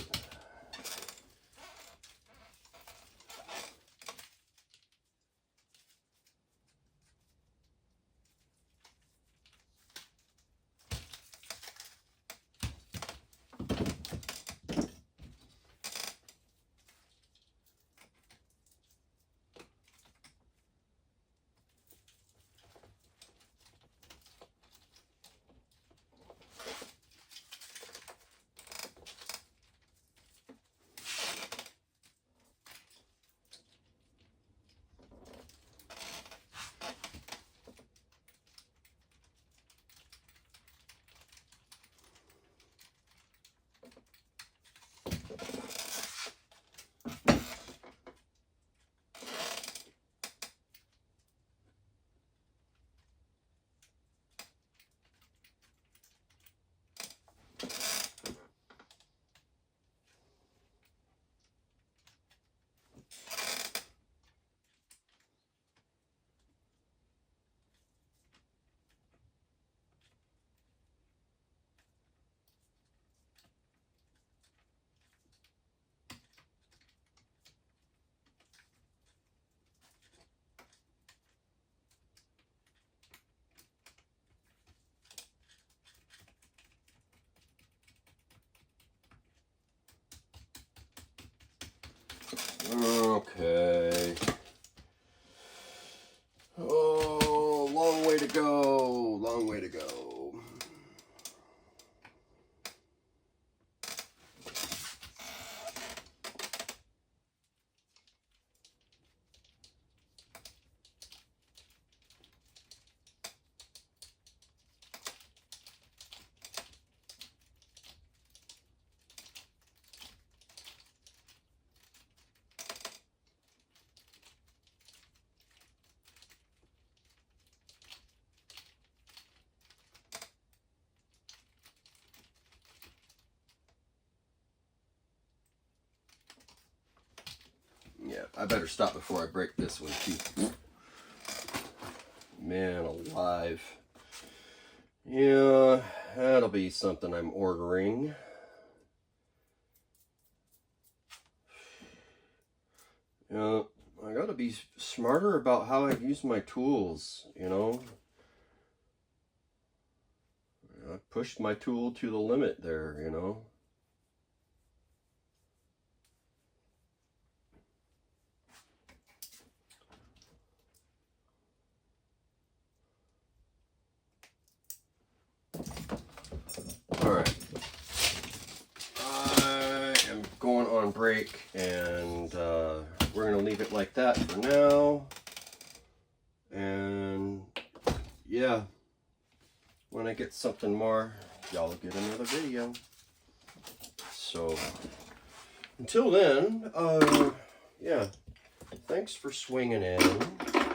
Okay. Oh, long way to go. Long way to go. Yeah, I better stop before I break this one too. Man alive. Yeah, that'll be something I'm ordering. Yeah, I gotta be smarter about how I use my tools, you know. I pushed my tool to the limit there, you know. Alright. I am going on break, and we're going to leave it like that for now. And yeah, when I get something more, y'all will get another video. So until then, yeah, thanks for swinging in,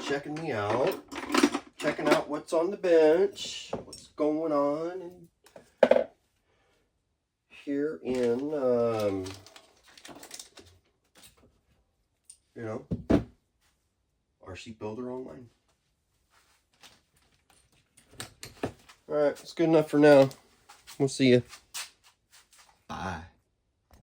checking me out, checking out what's on the bench, what's going on here in, you know, RC Builder Online. All right, it's good enough for now. We'll see you. Bye.